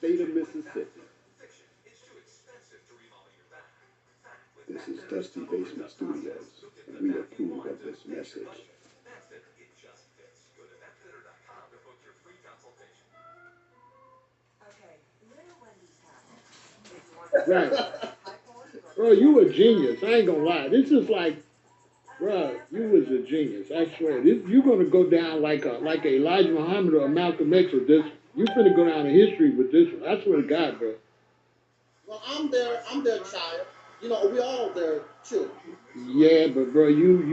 state of Mississippi. This is Dusty Basement Studios, and we approve of this message. Right. Bro, you a genius. I ain't gonna lie. This is like, bro, you was a genius. I swear. You're gonna go down like Elijah Muhammad or Malcolm X with this. You finna go down in history with this one. I swear to God, bro. Well, I'm their child. You know, we all their children. Yeah, but bro, you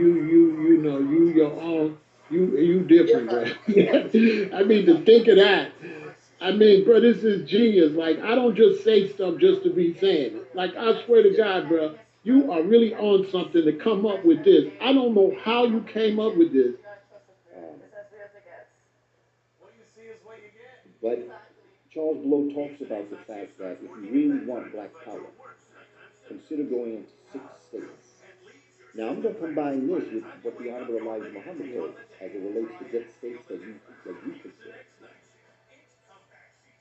know, you your own. You different, bro. I mean, to think of that. I mean, bro, this is genius. Like, I don't just say stuff just to be saying it. Like, I swear to God, bro, you are really on something to come up with this. I don't know how you came up with this. But Charles Blow talks about the fact that if you really want black power, consider going into 6 states. Now, I'm going to combine this with what the Honorable Elijah Muhammad says as it relates to the states that you consider.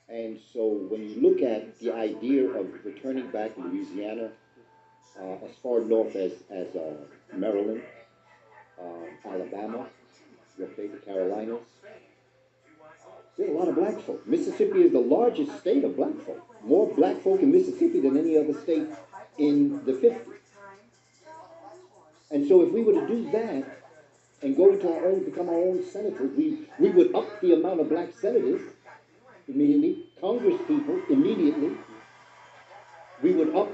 And so when you look at the idea of returning back to Louisiana, as far north as Maryland, Alabama, the Carolinas, there's a lot of black folk. Mississippi is the largest state of black folk. More black folk in Mississippi than any other state in the 50s. And so if we were to do that and go into our own, become our own senators, we would up the amount of black senators immediately, Congress people immediately. We would up,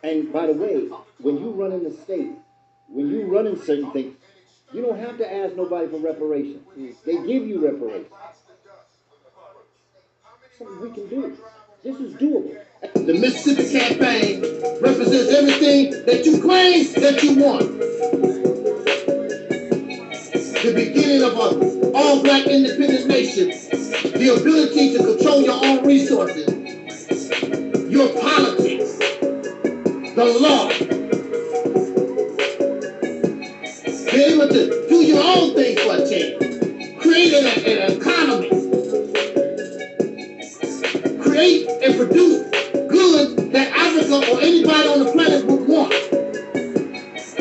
and by the way, when you run in the state, when you run in certain things, you don't have to ask nobody for reparations. They give you reparations. Something we can do. This is doable. The Mississippi campaign represents everything that you claim that you want. The beginning of an all-black independent nation. The ability to control your own resources. Your politics. The law. Be able to do your own thing for a change. Create an economy. Create and produce goods that Africa or anybody on the planet would want.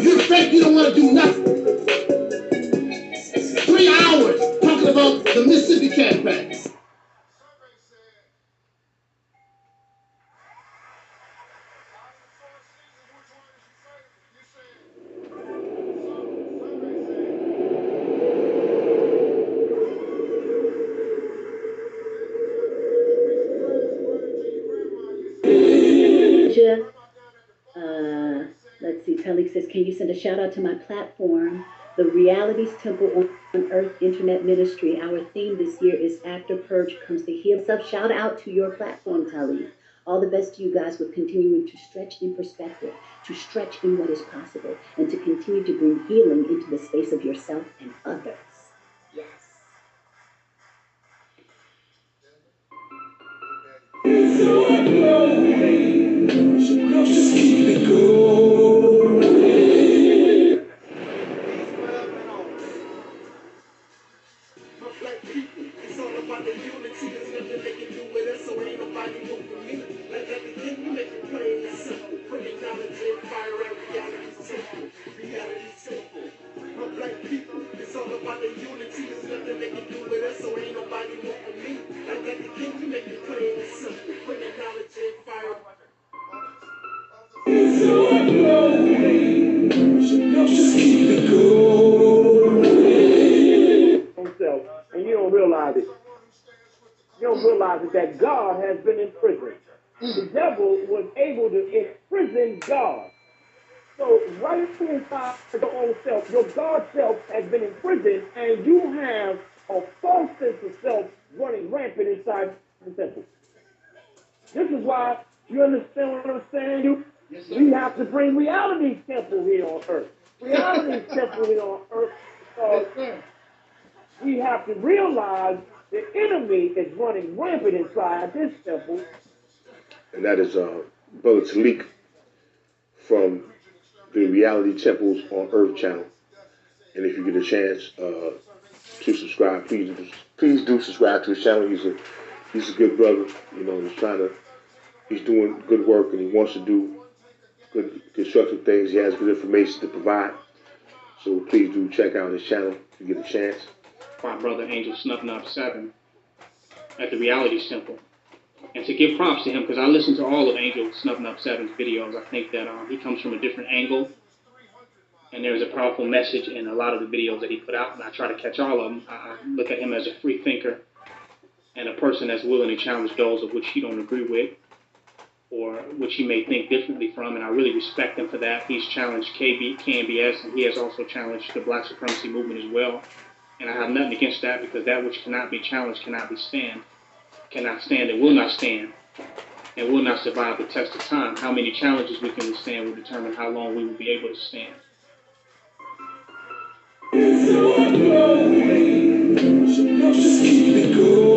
You expect you don't want to do nothing. 3 hours talking about the Mississippi campaign. Let's see, Taalik says, can you send a shout out to my platform, the Realities Temple on Earth Internet Ministry? Our theme this year is After Purge Comes the Heal. Shout out to your platform, Taalik. All the best to you guys with continuing to stretch in perspective, to stretch in what is possible, and to continue to bring healing into the space of yourself and others. Yes. Just keep it going. Black people, it's all about the unity. There's nothing they can do with us, so ain't nobody moving me. Like everything you make it plain and simple. Bringing knowledge in, fire and reality simple. Reality simple. My black people, it's all about the unity. There's nothing they can do with us, so ain't nobody moving me. Like everything you make it plain and simple. Bringing knowledge in, fire. It's all glowing. Just keep it going. And you don't realize it. You don't realize it that God has been in prison. The devil was able to imprison God. So right inside your own self, your God self has been imprisoned, and you have a false sense of self running rampant inside the temple. This is why, you understand what I'm saying? We have to bring reality temple here on earth. Reality temple here on earth. We have to realize the enemy is running rampant inside this temple. And that is Brother Taalik from the Reality Temples on Earth channel. And if you get a chance to subscribe, please do subscribe to his channel. He's he's a good brother. You know, he's doing good work, and he wants to do good constructive things. He has good information to provide. So please do check out his channel if you get a chance. My brother Angel Snuffnub 7 at the Reality Temple. And to give props to him, because I listened to all of Angel Snuffnub 7's videos. I think that he comes from a different angle. And there's a powerful message in a lot of the videos that he put out. And I try to catch all of them. I look at him as a free thinker and a person that's willing to challenge those of which he don't agree with, or which he may think differently from, and I really respect him for that. He's challenged KBS, and he has also challenged the Black supremacy movement as well. And I have nothing against that, because that which cannot be challenged cannot stand, and will not stand, and will not survive the test of time. How many challenges we can withstand will determine how long we will be able to stand. Just keep it going.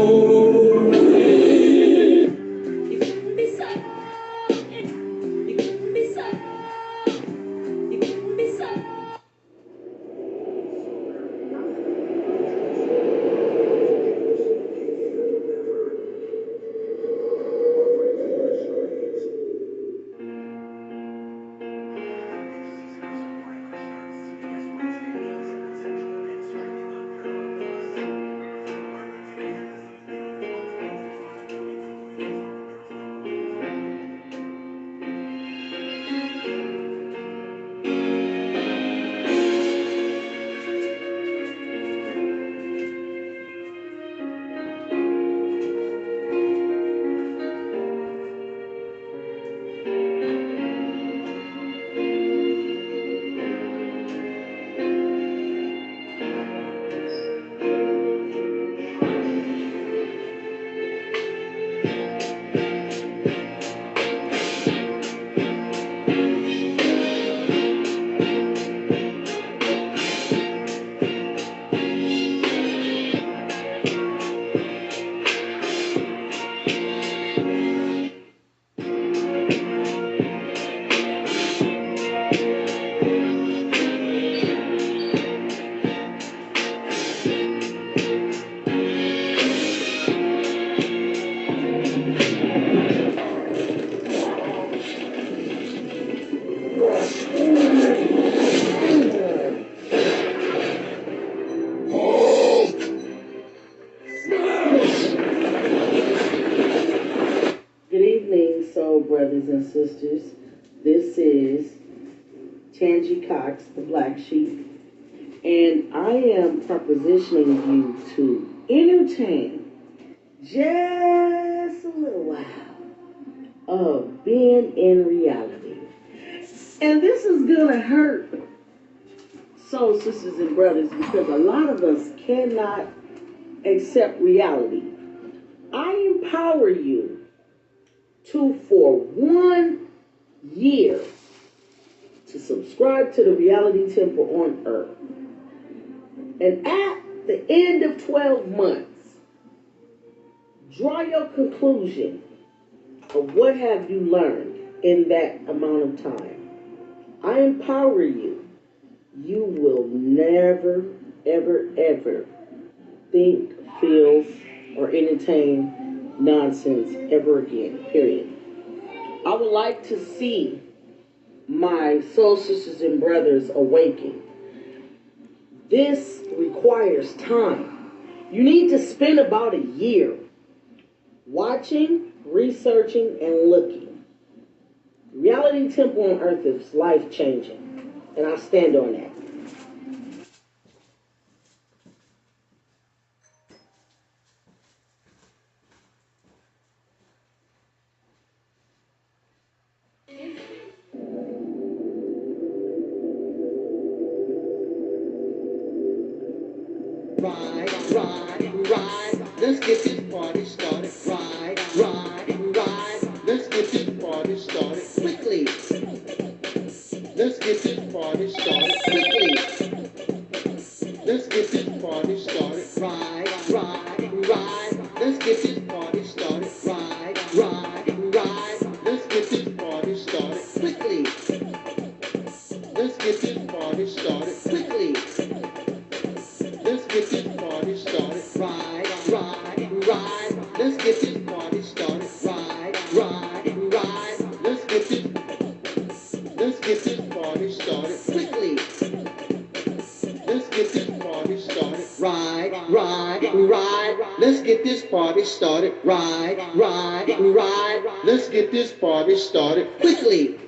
Brothers and sisters, this is Tangi Cox, the Black Sheep, and I am propositioning you to entertain just a little while of being in reality. And this is gonna hurt soul sisters and brothers, because a lot of us cannot accept reality. I empower you to, for 1 year, to subscribe to the Reality Temple on Earth. And at the end of 12 months, draw your conclusion of what have you learned in that amount of time. I empower you. You will never, ever, ever think, feel, or entertain nonsense ever again, period. I would like to see my soul sisters and brothers awaken. This requires time. You need to spend about a year watching, researching, and looking. Reality Temple on Earth is life-changing, and I stand on that. Ride, let's get this party started. Ride, let's get this party started quickly. Let's get this party started quickly. Let's get this party started. Ride, let's get this party started. Ride, let's get this party started quickly. Let's get this party started quickly. Let's get this party started. Ride, let's get this ride. Let's get this party started quickly. Let's get this party started. Ride. Let's get this party started. Ride. Let's get this party started quickly.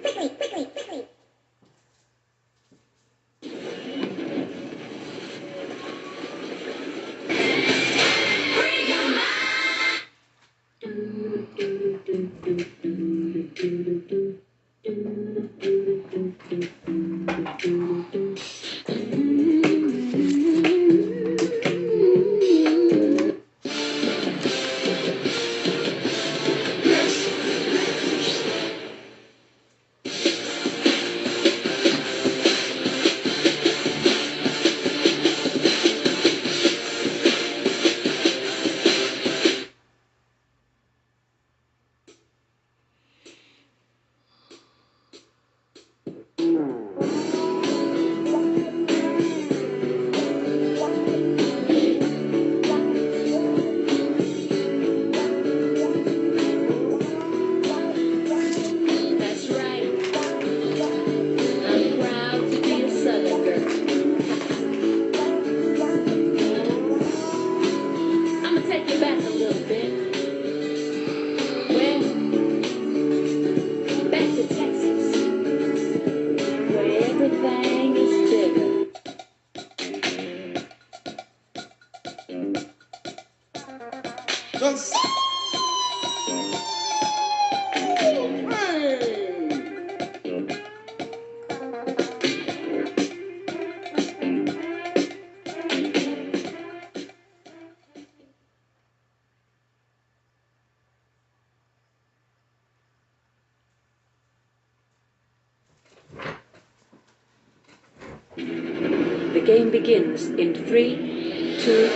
The game begins in 3, 2,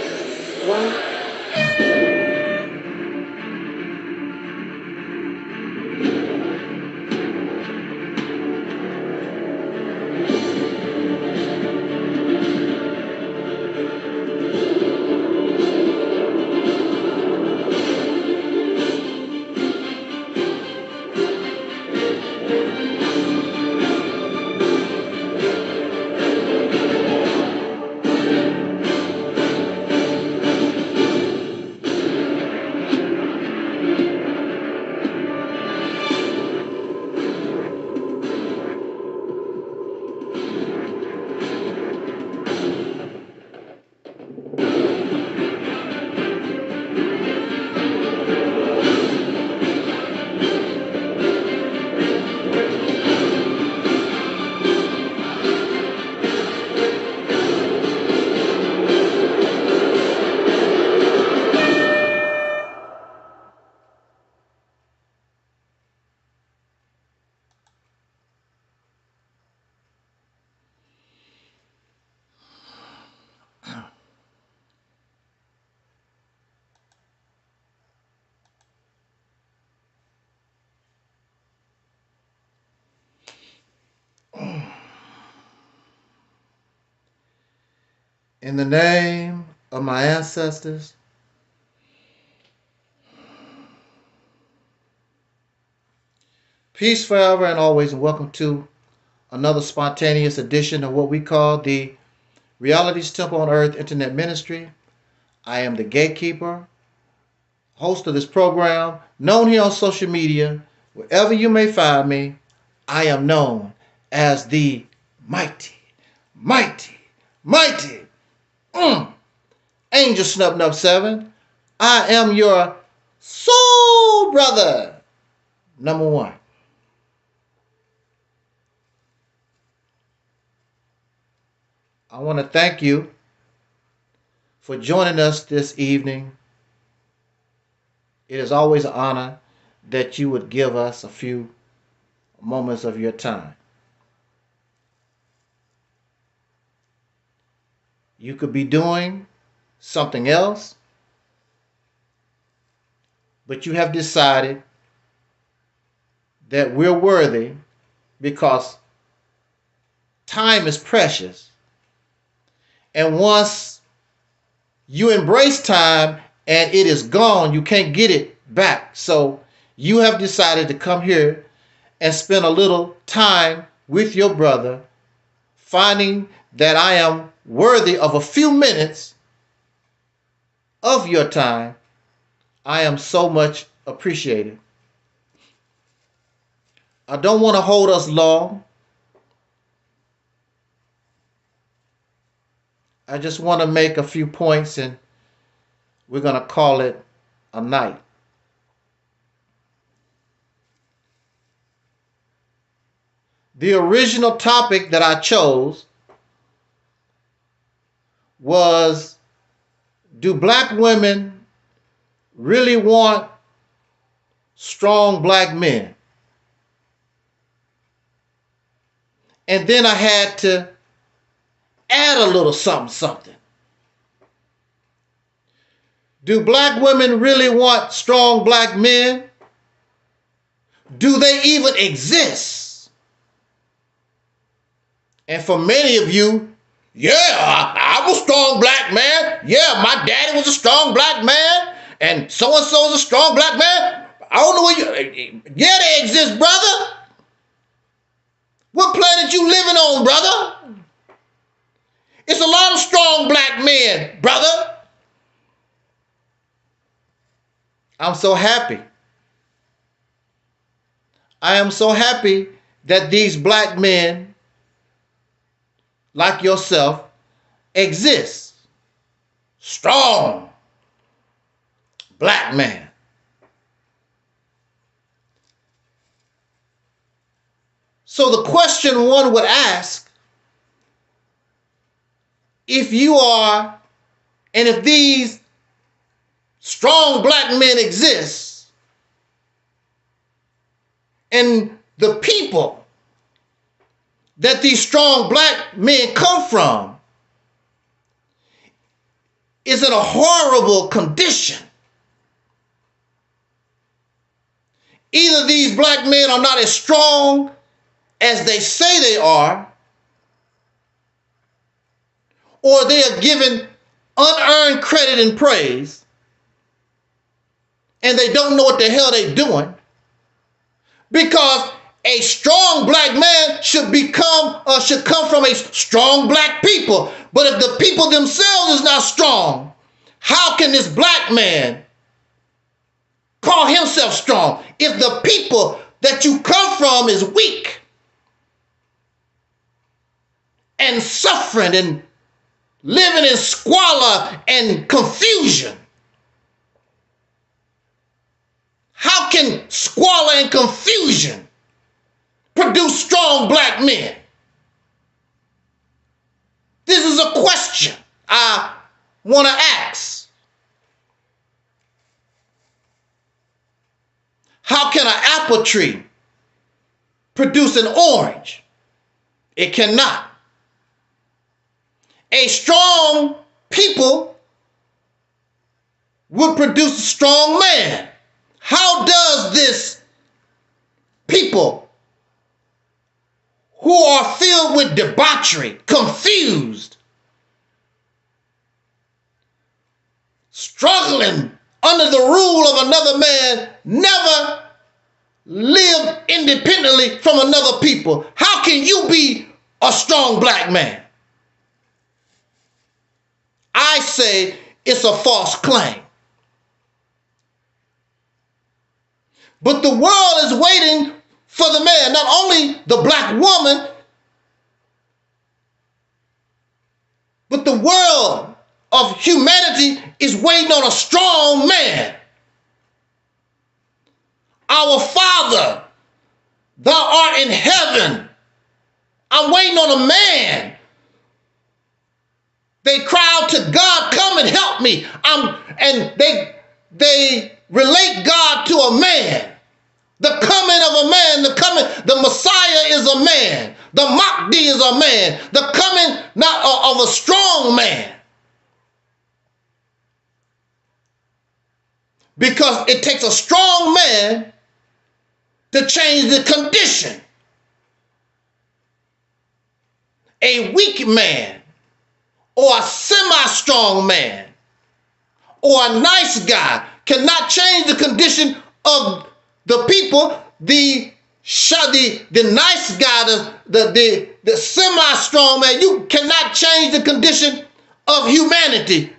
1. In the name of my ancestors, peace forever and always, and welcome to another spontaneous edition of what we call the Reality's Temple on Earth Internet Ministry. I am the gatekeeper, host of this program, known here on social media. Wherever you may find me, I am known as the mighty Angel Snub 7. I am your soul brother, number one. I want to thank you for joining us this evening. It is always an honor that you would give us a few moments of your time. You could be doing something else, but you have decided that we're worthy because time is precious. And once you embrace time and it is gone, you can't get it back. So you have decided to come here and spend a little time with your brother, finding that I am worthy of a few minutes of your time. I am so much appreciated. I don't want to hold us long. I just want to make a few points and we're going to call it a night. The original topic that I chose was, do black women really want strong black men? And then I had to add a little something. Do black women really want strong black men? Do they even exist? And for many of you, yeah, I'm a strong black man. Yeah, my daddy was a strong black man. And so-and-so is a strong black man. I don't know where you... Yeah, they exist, brother. What planet you living on, brother? It's a lot of strong black men, brother. I'm so happy. I am so happy that these black men, like yourself, exist. Strong black man. So the question one would ask, if you are, and if these strong black men exist, and the people that these strong black men come from is in a horrible condition. Either these black men are not as strong as they say they are, or they are given unearned credit and praise, and they don't know what the hell they're doing, because a strong black man should come from a strong black people. But if the people themselves is not strong, how can this black man call himself strong if the people that you come from is weak and suffering and living in squalor and confusion? How can squalor and confusion produce strong black men? This is a question I want to ask. How can an apple tree produce an orange? It cannot. A strong people would produce a strong man. How does this people who are filled with debauchery, confused, struggling under the rule of another man, never live independently from another people? How can you be a strong black man? I say it's a false claim. But the world is waiting for the man, not only the black woman, but the world of humanity is waiting on a strong man. Our Father, thou art in heaven. I'm waiting on a man. They cry out to God, come and help me. And they relate God to a man. The coming of a man, the Messiah is a man. The Mahdi is a man. The coming not of a strong man. Because it takes a strong man to change the condition. A weak man, or a semi-strong man, or a nice guy cannot change the condition of the people, the nice guy, the semi-strong man. You cannot change the condition of humanity.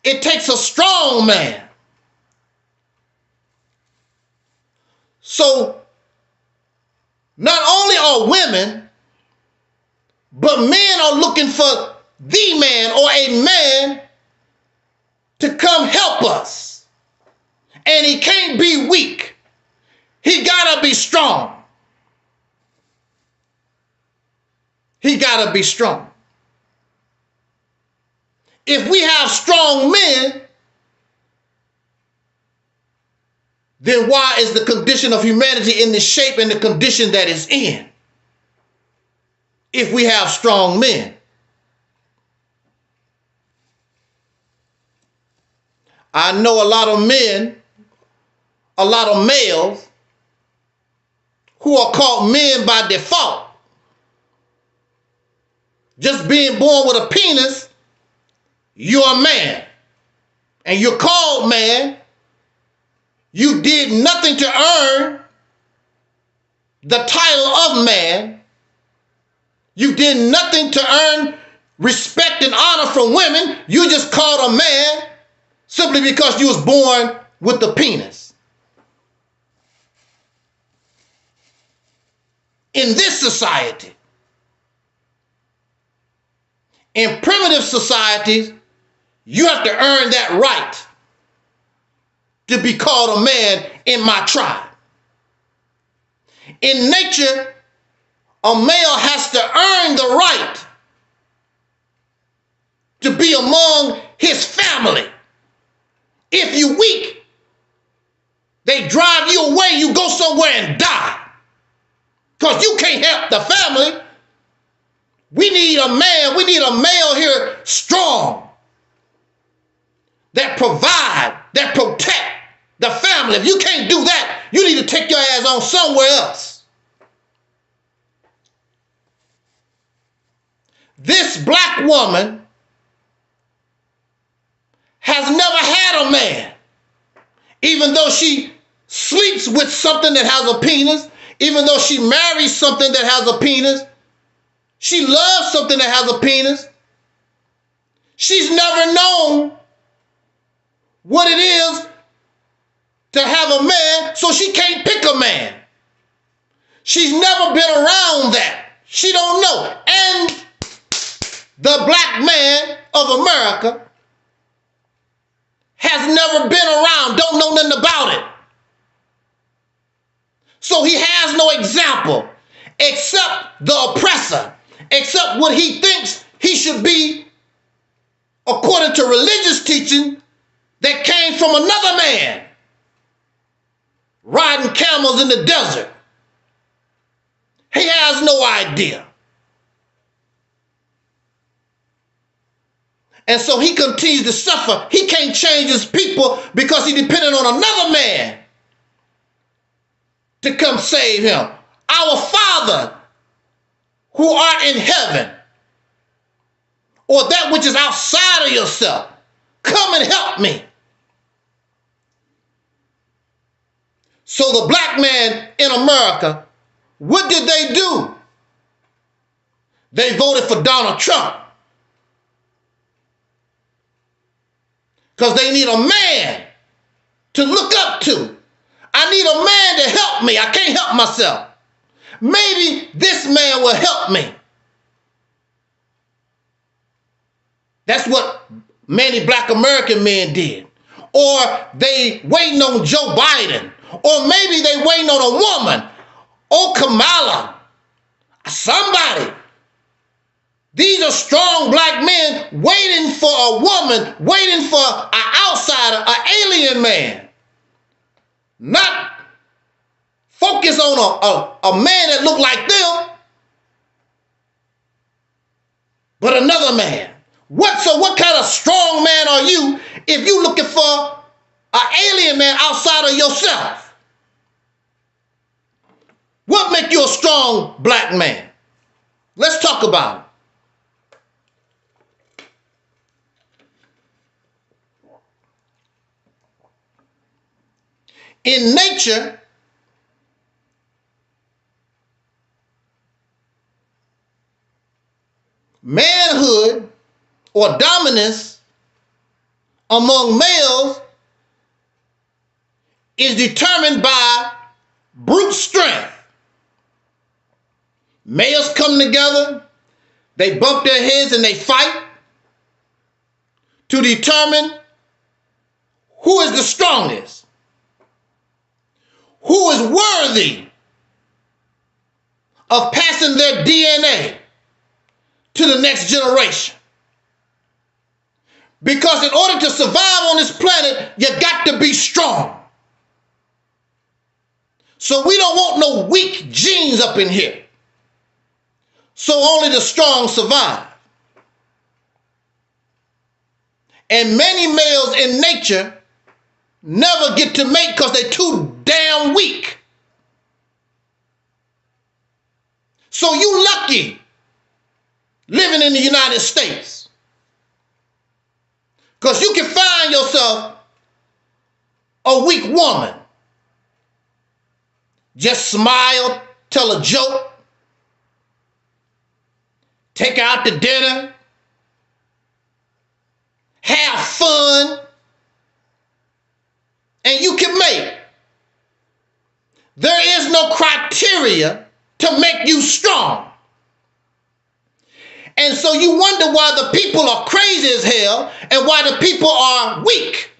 It takes a strong man. So not only are women, but men are looking for the man or a man to come help us. And he can't be weak. He gotta be strong. He gotta be strong. If we have strong men, then why is the condition of humanity in the shape and the condition that it's in? If we have strong men. I know a lot of men, a lot of males who are called men by default. Just being born with a penis, you're a man. And you're called man. You did nothing to earn the title of man. You did nothing to earn respect and honor from women. You just called a man simply because you was born with the penis. In this society, in primitive societies, you have to earn that right to be called a man in my tribe. In nature, a male has to earn the right to be among his family. If you weak, they drive you away, you go somewhere and die. Because you can't help the family. We need a man, we need a male here strong, that provide, that protect the family. If you can't do that, you need to take your ass on somewhere else. This black woman has never had a man, even though she sleeps with something that has a penis, even though she marries something that has a penis, she loves something that has a penis. She's never known what it is to have a man, so she can't pick a man. She's never been around that. She don't know. And the black man of America has never been around, don't know nothing about it. So he has no example except the oppressor, except what he thinks he should be according to religious teaching that came from another man riding camels in the desert. He has no idea. And so he continues to suffer. He can't change his people because he depended on another man to come save him. Our Father who art in heaven, or that which is outside of yourself, come and help me. So the black man in America, what did they do? They voted for Donald Trump. Because they need a man to look up to. I need a man to help me. I can't help myself. Maybe this man will help me. That's what many black American men did. Or they waiting on Joe Biden. Or maybe they waiting on a woman. Or Kamala. Somebody. These are strong black men waiting for a woman, waiting for an outsider, an alien man. Not focus on a man that look like them, but another man. So what kind of strong man are you if you looking for an alien man outside of yourself? What make you a strong black man? Let's talk about it. In nature, manhood or dominance among males is determined by brute strength. Males come together, they bump their heads and they fight to determine who is the strongest, who is worthy of passing their DNA to the next generation. Because in order to survive on this planet, you got to be strong. So we don't want no weak genes up in here. So only the strong survive. And many males in nature never get to mate because they're too damn weak. So you lucky living in the United States, because you can find yourself a weak woman. Just smile, tell a joke, take her out to dinner, have fun, and you can mate. There is no criteria to make you strong. And so you wonder why the people are crazy as hell and why the people are weak.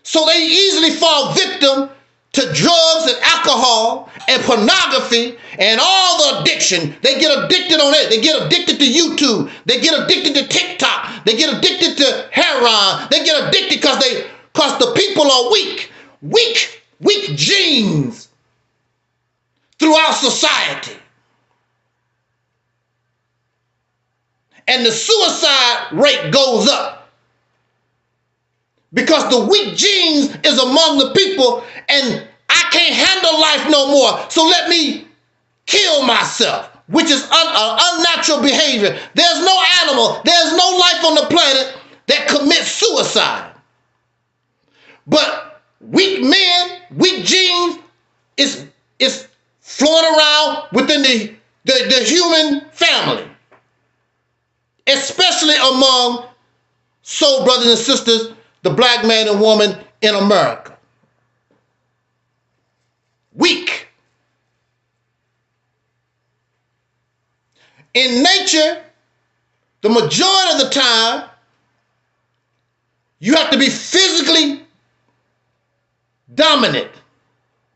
So they easily fall victim to drugs and alcohol and pornography and all the addiction. They get addicted on it. They get addicted to YouTube. They get addicted to TikTok. They get addicted to heroin. They get addicted because the people are weak. Weak genes throughout society. And the suicide rate goes up because the weak genes is among the people, and I can't handle life no more, so let me kill myself, which is unnatural behavior. There's no animal, there's no life on the planet that commits suicide. But weak men, weak genes is flowing around within the human family, especially among soul brothers and sisters, the black man and woman in America. Weak. In nature, the majority of the time, you have to be physically dominant.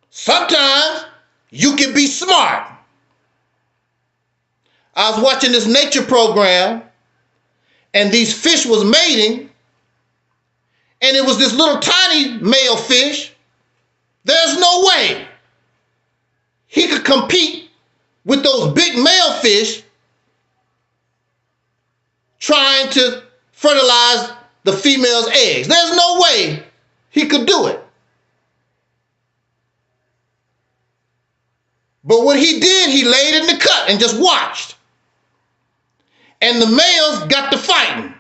Sometimes you can be smart. I was watching this nature program, and these fish was mating, and it was this little tiny male fish. There's no way he could compete with those big male fish trying to fertilize the female's eggs. There's no way he could do it. But what he did, he laid in the cut and just watched. And the males got to fighting.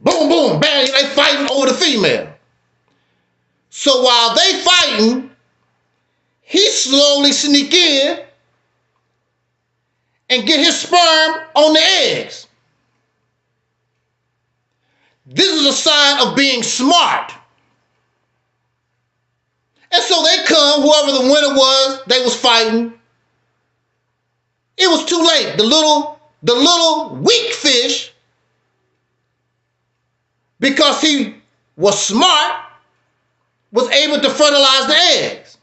Boom, boom, bang, they fighting over the female. So while they fighting, he slowly sneak in and get his sperm on the eggs. This is a sign of being smart. And so they come, whoever the winner was, they was fighting. It was too late. The little weak fish, because he was smart, was able to fertilize the eggs.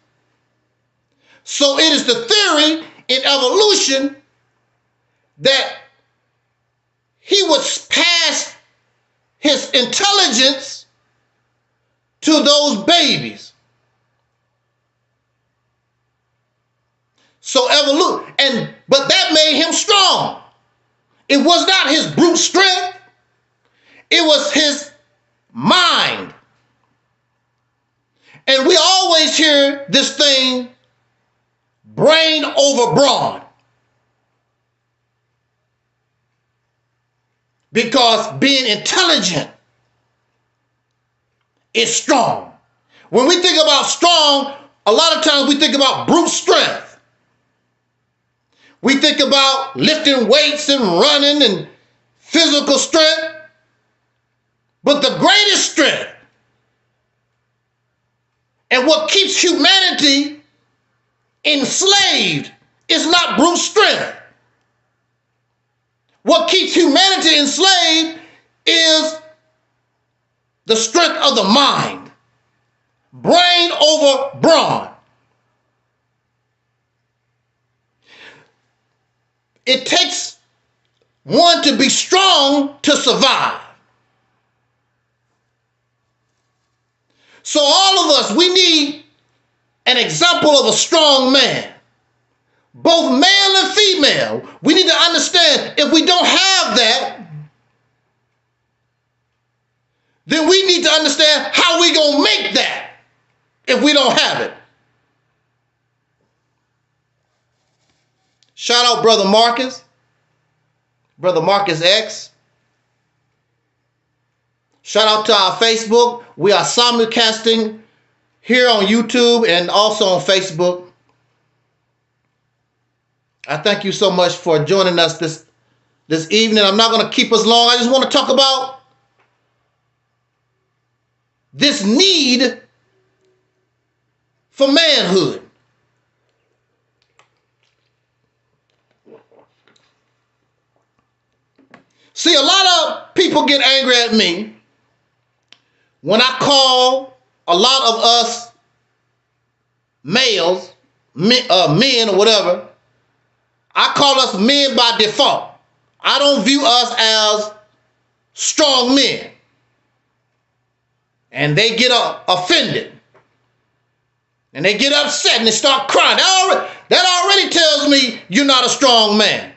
So it is the theory in evolution that he would pass his intelligence to those babies. So evolution, but that made him strong. It was not his brute strength. It was his mind. And we always hear this thing, brain over brawn. Because being intelligent is strong. When we think about strong, a lot of times we think about brute strength. We think about lifting weights and running and physical strength, but the greatest strength and what keeps humanity enslaved is not brute strength. What keeps humanity enslaved is the strength of the mind, brain over brawn. It takes one to be strong to survive. So all of us, we need an example of a strong man. Both male and female. We need to understand if we don't have that, then we need to understand how we gonna make that if we don't have it. Shout out Brother Marcus X. Shout out to our Facebook. We are simulcasting here on YouTube and also on Facebook. I thank you so much for joining us this evening. I'm not going to keep us long. I just want to talk about this need for manhood. See, a lot of people get angry at me when I call a lot of us males, men or whatever, I call us men by default. I don't view us as strong men. And they get offended. And they get upset and they start crying. That already tells me you're not a strong man.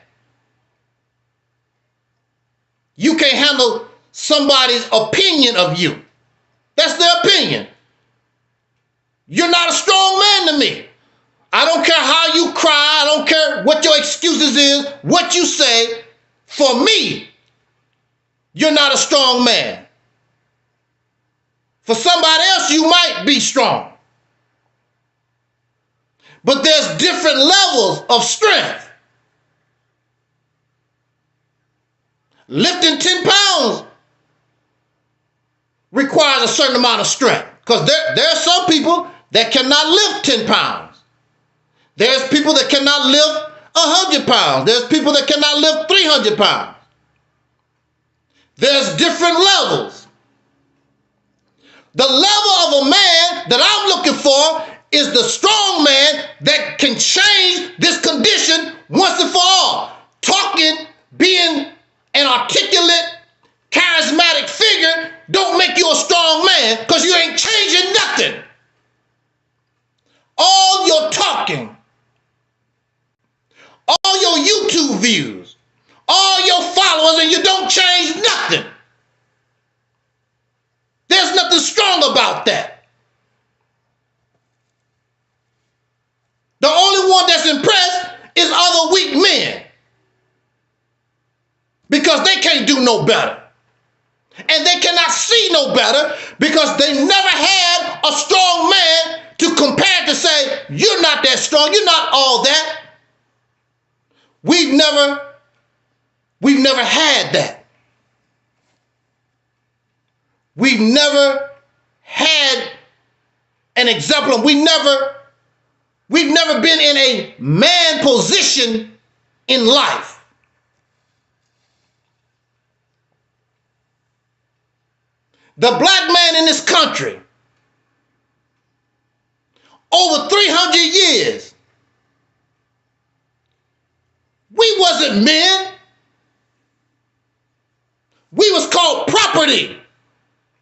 You can't handle somebody's opinion of you. That's their opinion. You're not a strong man to me. I don't care how you cry. I don't care what your excuses is, what you say. For me, you're not a strong man. For somebody else, you might be strong. But there's different levels of strength. Lifting 10 pounds requires a certain amount of strength. Because there are some people that cannot lift 10 pounds. There's people that cannot lift 100 pounds. There's people that cannot lift 300 pounds. There's different levels. The level of a man that I'm looking for is the strong man that can change this condition once and for all. Talking, being an articulate, charismatic figure don't make you a strong man because you ain't changing nothing. All your talking, all your YouTube views, all your followers, and you don't change nothing. There's nothing strong about that. The only one that's impressed is other weak men. Because they can't do no better. And they cannot see no better because they never had a strong man to compare to say, you're not that strong, you're not all that. We've never had that. We've never had an example. We've never been in a man position in life. The black man in this country, over 300 years, we wasn't men. We was called property,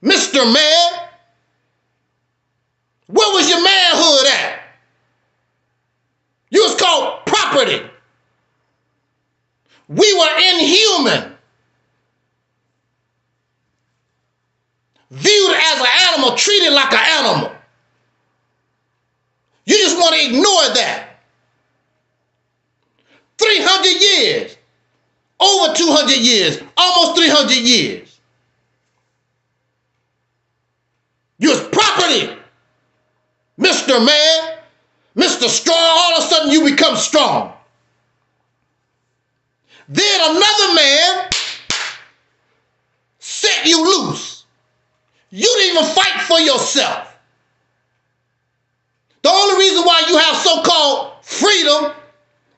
Mr. Man. Where was your manhood at? You was called property. We were inhuman. Viewed as an animal, treated like an animal. You just want to ignore that. 300 years, over 200 years, almost 300 years. You was property, Mr. Man, Mr. Strong. All of a sudden you become strong. Then another man set you loose. You didn't even fight for yourself. The only reason why you have so-called freedom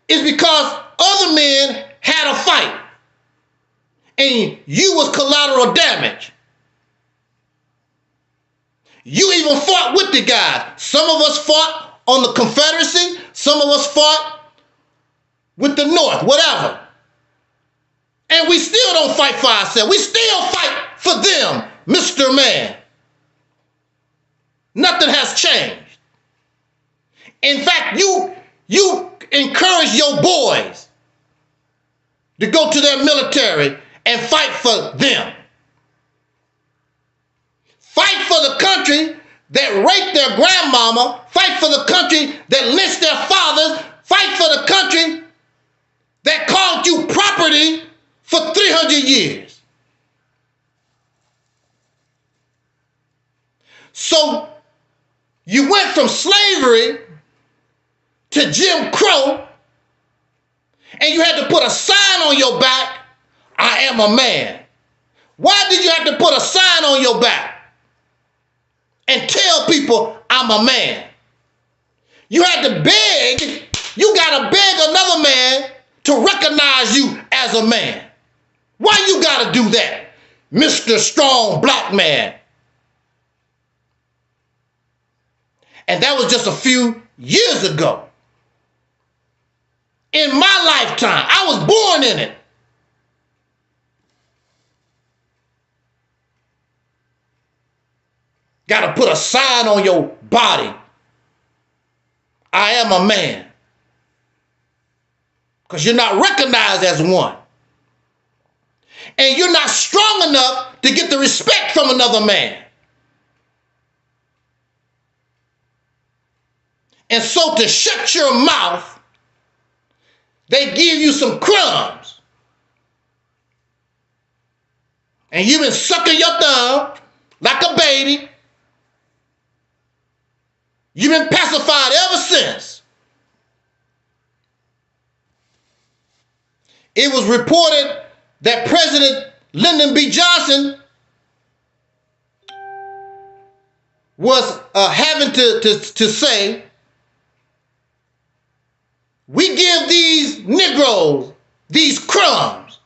is because other men had a fight and you was collateral damage. You even fought with the guys. Some of us fought on the Confederacy. Some of us fought with the North, whatever. And we still don't fight for ourselves. We still fight for them, Mr. Man. Nothing has changed. In fact, you encourage your boys to go to their military and fight for them. Fight for the country that raped their grandmama. Fight for the country that lynched their fathers. Fight for the country that called you property for 300 years. So you went from slavery to Jim Crow, and you had to put a sign on your back, I am a man. Why did you have to put a sign on your back and tell people I'm a man? You had to beg, you gotta beg another man to recognize you as a man. Why you gotta do that, Mr. Strong Black Man? And that was just a few years ago. In my lifetime, I was born in it. Got to put a sign on your body. I am a man. Because you're not recognized as one. And you're not strong enough to get the respect from another man. And so to shut your mouth, they give you some crumbs. And you've been sucking your thumb like a baby. You've been pacified ever since. It was reported that President Lyndon B. Johnson was having to say, we give these Negroes these crumbs,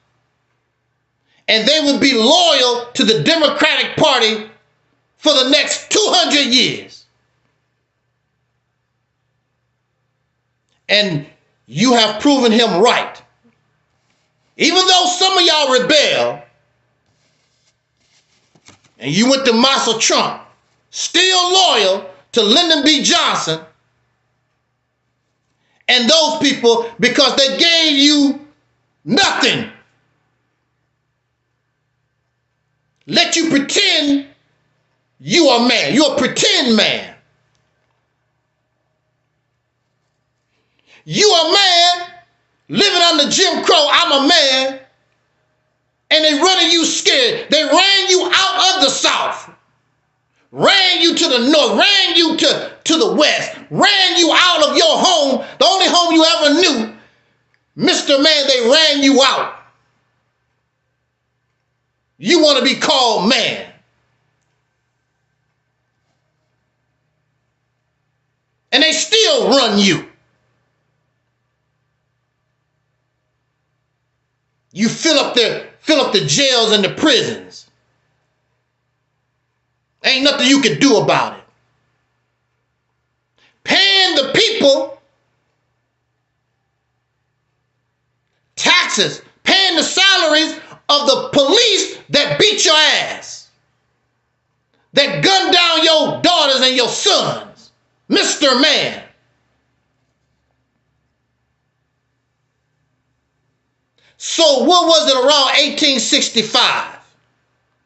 and they will be loyal to the Democratic Party for the next 200 years. And you have proven him right. Even though some of y'all rebel, and you went to Marshall Trump, still loyal to Lyndon B. Johnson, and those people, because they gave you nothing. Let you pretend you are a man. You're a pretend man. You a man living under Jim Crow. I'm a man. And they running you scared. They ran you out of the South. Ran you to the north, ran you to the west, ran you out of your home, the only home you ever knew. Mr. Man, they ran you out. You want to be called man. And they still run you. You fill up the jails and the prisons. Ain't nothing you can do about it. Paying the people taxes, paying the salaries of the police that beat your ass, that gunned down your daughters and your sons, Mr. Man. So what was it around 1865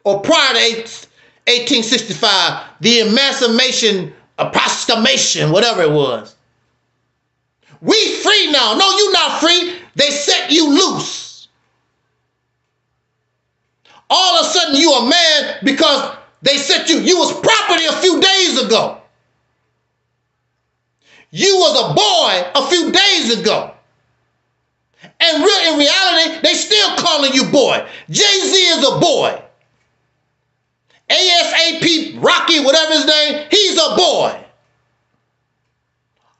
or prior to 1865, the Emancipation Proclamation, whatever it was? We free now. No, you're not free. They set you loose. All of a sudden you a man because they set you was property a few days ago. You was a boy a few days ago. And in reality, they still calling you boy. Jay-Z is a boy. ASAP Rocky, whatever his name, he's a boy.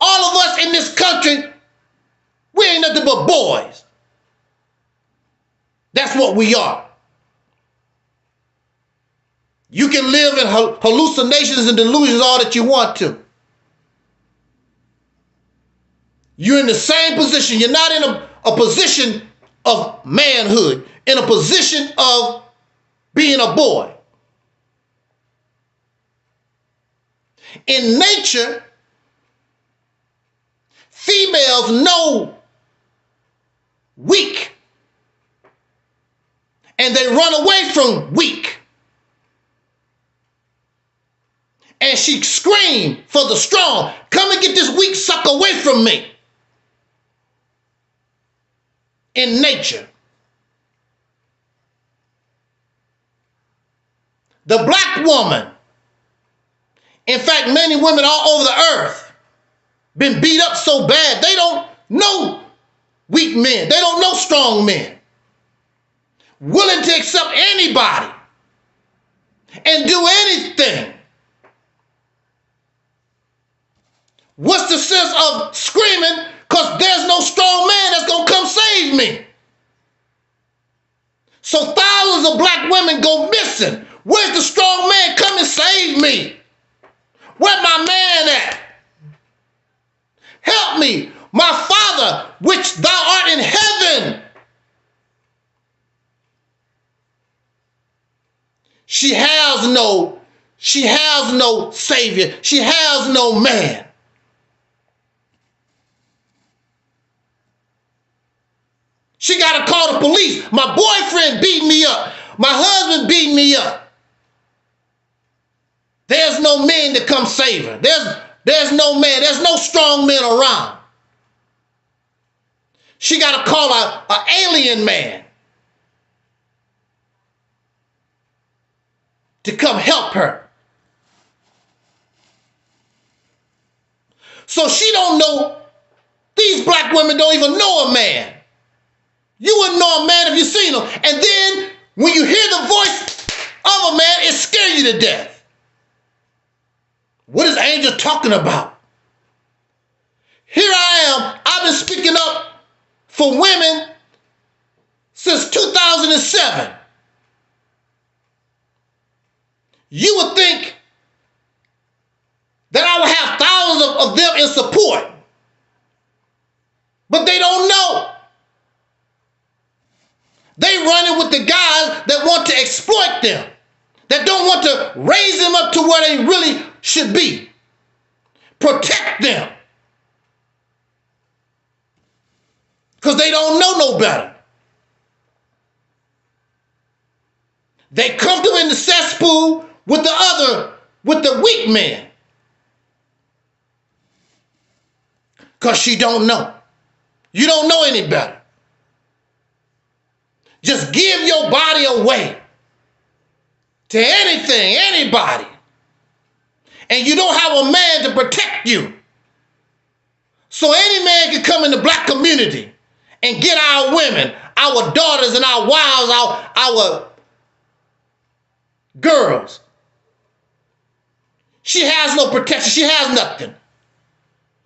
All of us in this country, we ain't nothing but boys. That's what we are. You can live in hallucinations and delusions all that you want to. You're in the same position. You're not in a position of manhood, in a position of being a boy. In nature, females know weak, and they run away from weak. And she screamed for the strong, come and get this weak sucker away from me. In nature. The black woman, in fact, many women all over the earth, been beat up so bad, they don't know weak men. They don't know strong men. Willing to accept anybody and do anything. What's the sense of screaming because there's no strong man that's going to come save me? So thousands of black women go missing. Where's the strong man? Come and save me. Where my man at? Help me, my Father, which thou art in heaven. She has no savior. She has no man. She got to call the police. My boyfriend beat me up. My husband beat me up. There's no man to come save her. There's no man. There's no strong men around. She got to call an alien man to come help her. So she don't know. These black women don't even know a man. You wouldn't know a man if you seen him. And then when you hear the voice of a man, it scares you to death. What is Angel talking about? Here I am. I've been speaking up for women since 2007. You would think that I would have thousands of them in support. But they don't know. They running with the guys that want to exploit them, that don't want to raise them up to where they really should be. Protect them. Because they don't know no better. They comfortable in the cesspool with the weak man. Because she don't know. You don't know any better. Just give your body away to anything, anybody. And you don't have a man to protect you. So any man can come in the black community and get our women, our daughters and our wives, our girls. She has no protection. She has nothing.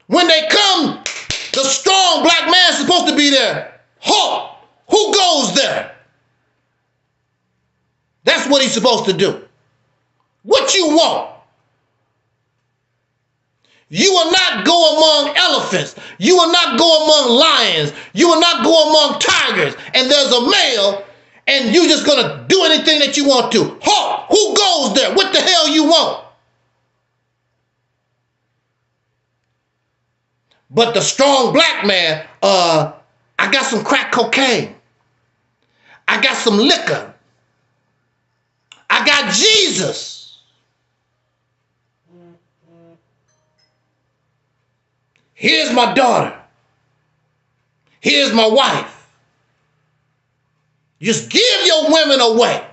When they come, the strong black man is supposed to be there. Halt! Who goes there? That's what he's supposed to do. What you want? You will not go among elephants. You will not go among lions. You will not go among tigers. And there's a male and you just going to do anything that you want to. Halt! Who goes there? What the hell you want? But the strong black man, I got some crack cocaine. I got some liquor. I got Jesus. Here's my daughter. Here's my wife. Just give your women away.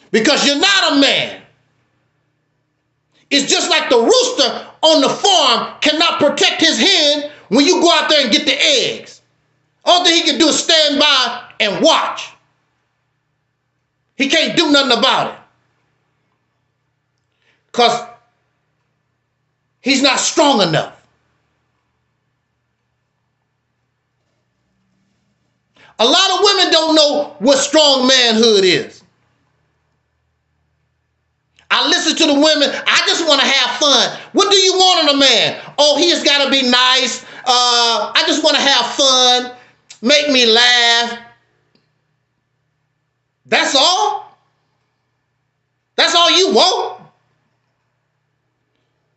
Because you're not a man. It's just like the rooster on the farm cannot protect his hen when you go out there and get the eggs. All thing he can do is stand by and watch. He can't do nothing about it. Because he's not strong enough. A lot of women don't know what strong manhood is. I listen to the women. I just want to have fun. What do you want in a man? Oh, he has got to be nice. I just want to have fun. Make me laugh. That's all? That's all you want?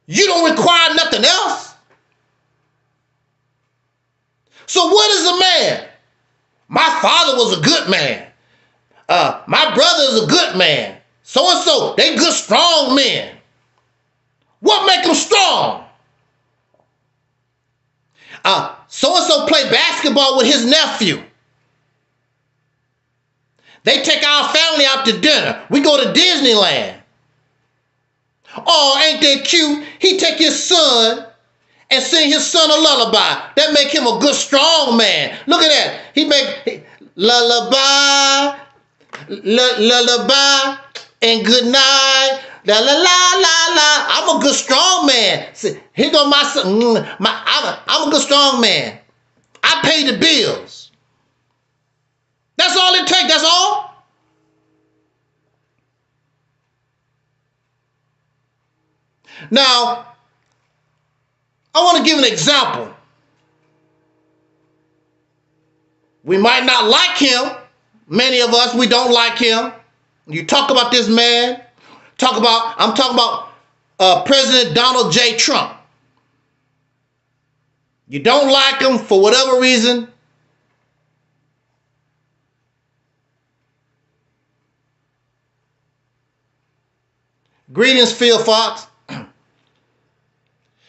You don't require nothing else? So what is a man? My father was a good man. My brother is a good man. So-and-so, they good, strong men. What make them strong? So-and-so play basketball with his nephew. They take our family out to dinner. We go to Disneyland. Oh, ain't that cute? He take his son and sing his son a lullaby. That make him a good, strong man. Look at that. He make lullaby, lullaby, and good night. La la la la la. I'm a good, strong man. See, here go my son. I'm a good, strong man. I pay the bills. That's all it takes. That's all. Now, I want to give an example. We might not like him. Many of us, we don't like him. You talk about this man. I'm talking about President Donald J. Trump. You don't like him for whatever reason. Greetings, Phil Fox.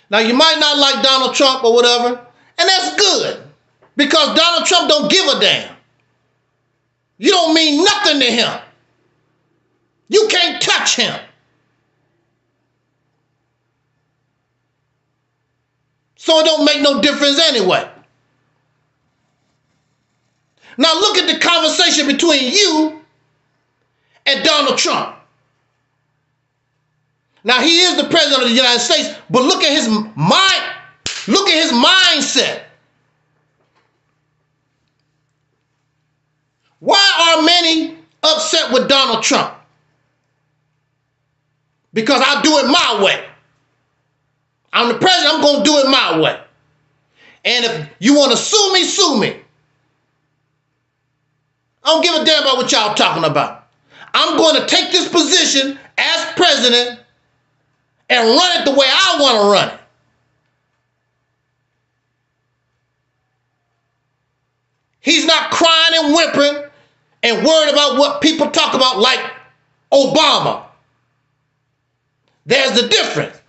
Now, you might not like Donald Trump or whatever, and that's good, because Donald Trump don't give a damn. You don't mean nothing to him. You can't touch him. So it don't make no difference anyway. Now look at the conversation between you and Donald Trump. Now he is the president of the United States, but look at his mind. Look at his mindset. Why are many upset with Donald Trump? Because I do it my way. I'm the president, I'm going to do it my way. And if you want to sue me, sue me. I don't give a damn about what y'all talking about. I'm going to take this position as president and run it the way I want to run it. He's not crying and whimpering and worried about what people talk about like Obama. There's the difference.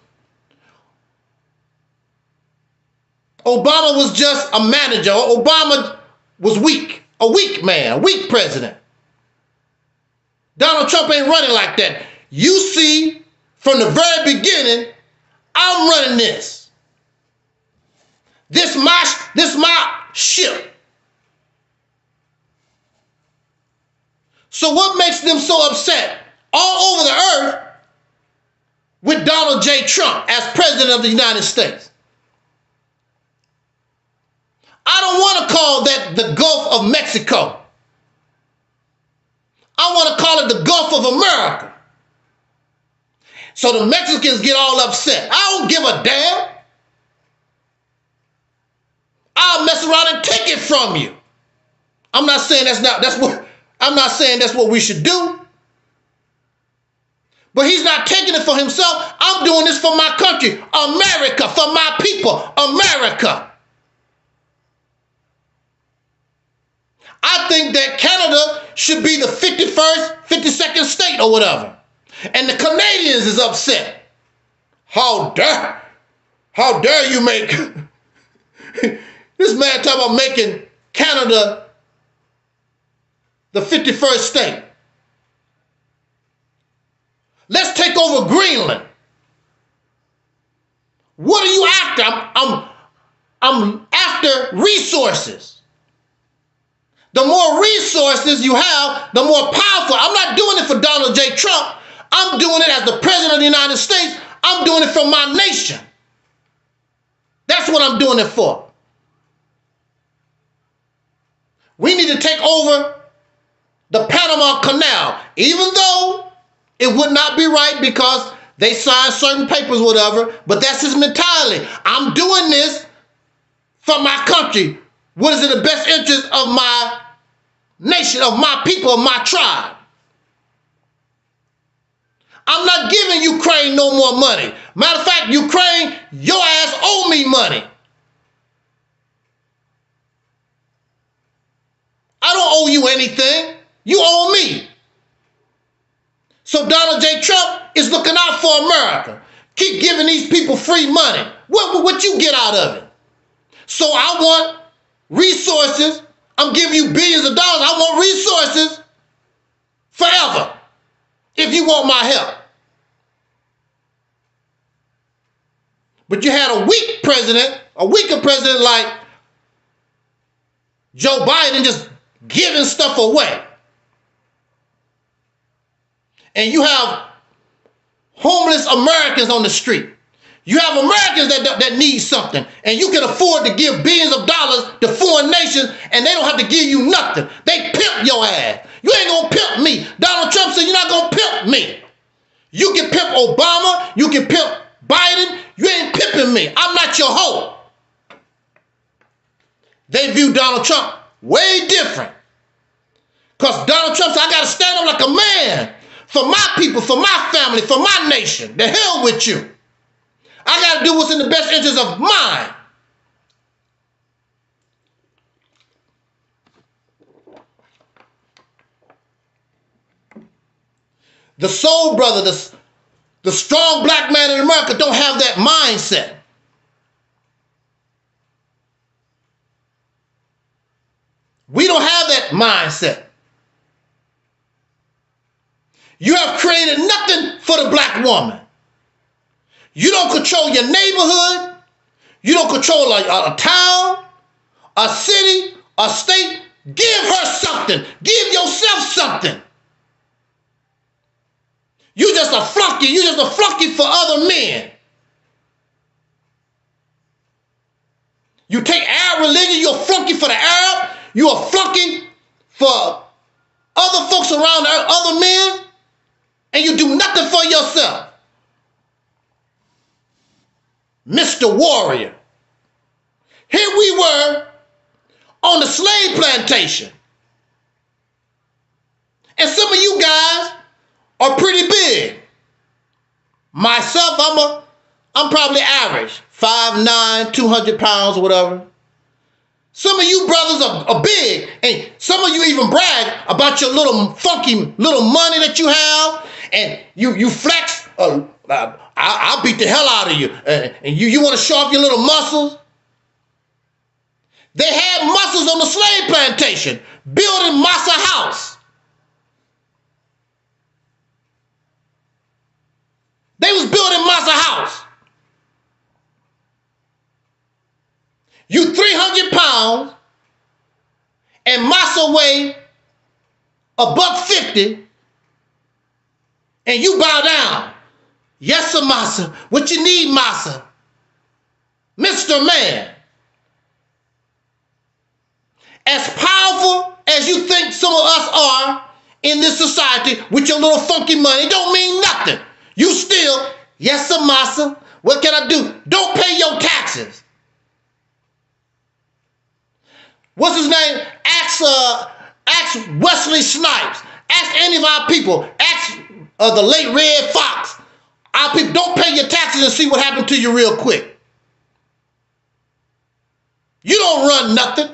Obama was just a manager. Obama was weak. A weak man, a weak president. Donald Trump ain't running like that. You see, from the very beginning, I'm running this. This my ship. So what makes them so upset all over the earth with Donald J. Trump as president of the United States? I don't want to call that the Gulf of Mexico. I want to call it the Gulf of America. So the Mexicans get all upset. I don't give a damn. I'll mess around and take it from you. I'm not saying that's what we should do. But he's not taking it for himself. I'm doing this for my country, America, for my people, America. I think that Canada should be the 51st, 52nd state or whatever. And the Canadians is upset. How dare you make... This man talking about making Canada the 51st state. Let's take over Greenland. What are you after? I'm after resources. the more resources you have, the more powerful. I'm not doing it for Donald J. Trump. I'm doing it as the president of the United States. I'm doing it for my nation. That's what I'm doing it for. We need to take over the Panama Canal, even though it would not be right because they signed certain papers, whatever, but that's his mentality. I'm doing this for my country. What is in the best interest of my nation, of my people, of my tribe? I'm not giving Ukraine no more money. Matter of fact, Ukraine, your ass owe me money. I don't owe you anything. You owe me. So Donald J. Trump is looking out for America. Keep giving these people free money. What you get out of it? So I want resources. I'm giving you billions of dollars. I want resources forever if you want my help. But you had a weak president, a weaker president like Joe Biden just giving stuff away. And you have homeless Americans on the street. You have Americans that need something, and you can afford to give billions of dollars to foreign nations, and they don't have to give you nothing. They pimp your ass. You ain't gonna pimp me. Donald Trump said you're not gonna pimp me. You can pimp Obama, you can pimp Biden, you ain't pimping me. I'm not your hoe. They view Donald Trump way different. Because Donald Trump said, I gotta stand up like a man for my people, for my family, for my nation. The hell with you. I got to do what's in the best interest of mine. The soul brother, the strong black man in America don't have that mindset. We don't have that mindset. You have created nothing for the black woman. You don't control your neighborhood. You don't control a town, a city, a state. Give her something. Give yourself something. You just a flunky. You just a flunky for other men. You take Arab religion, you're a flunky for the Arab. You're a flunky for other folks around other men. And you do nothing for yourself. Mr. Warrior. Here we were on the slave plantation. And some of you guys are pretty big. Myself, I'm probably average. 5'9", 200 pounds or whatever. Some of you brothers are big. And some of you even brag about your little funky little money that you have. And you flex. I'll beat the hell out of you. And you want to show off your little muscles? They had muscles on the slave plantation, building Massa House. They was building Massa House. You 300 pounds and Massa weigh $150 and you bow down. Yes, sir, Massa. What you need, Massa? Mr. Man. As powerful as you think some of us are in this society with your little funky money, don't mean nothing. You still, yes, sir, Massa. What can I do? Don't pay your taxes. What's his name? Ask Wesley Snipes. Ask any of our people. Ask the late Red Fox. Our people, don't pay your taxes and see what happened to you real quick. You don't run nothing.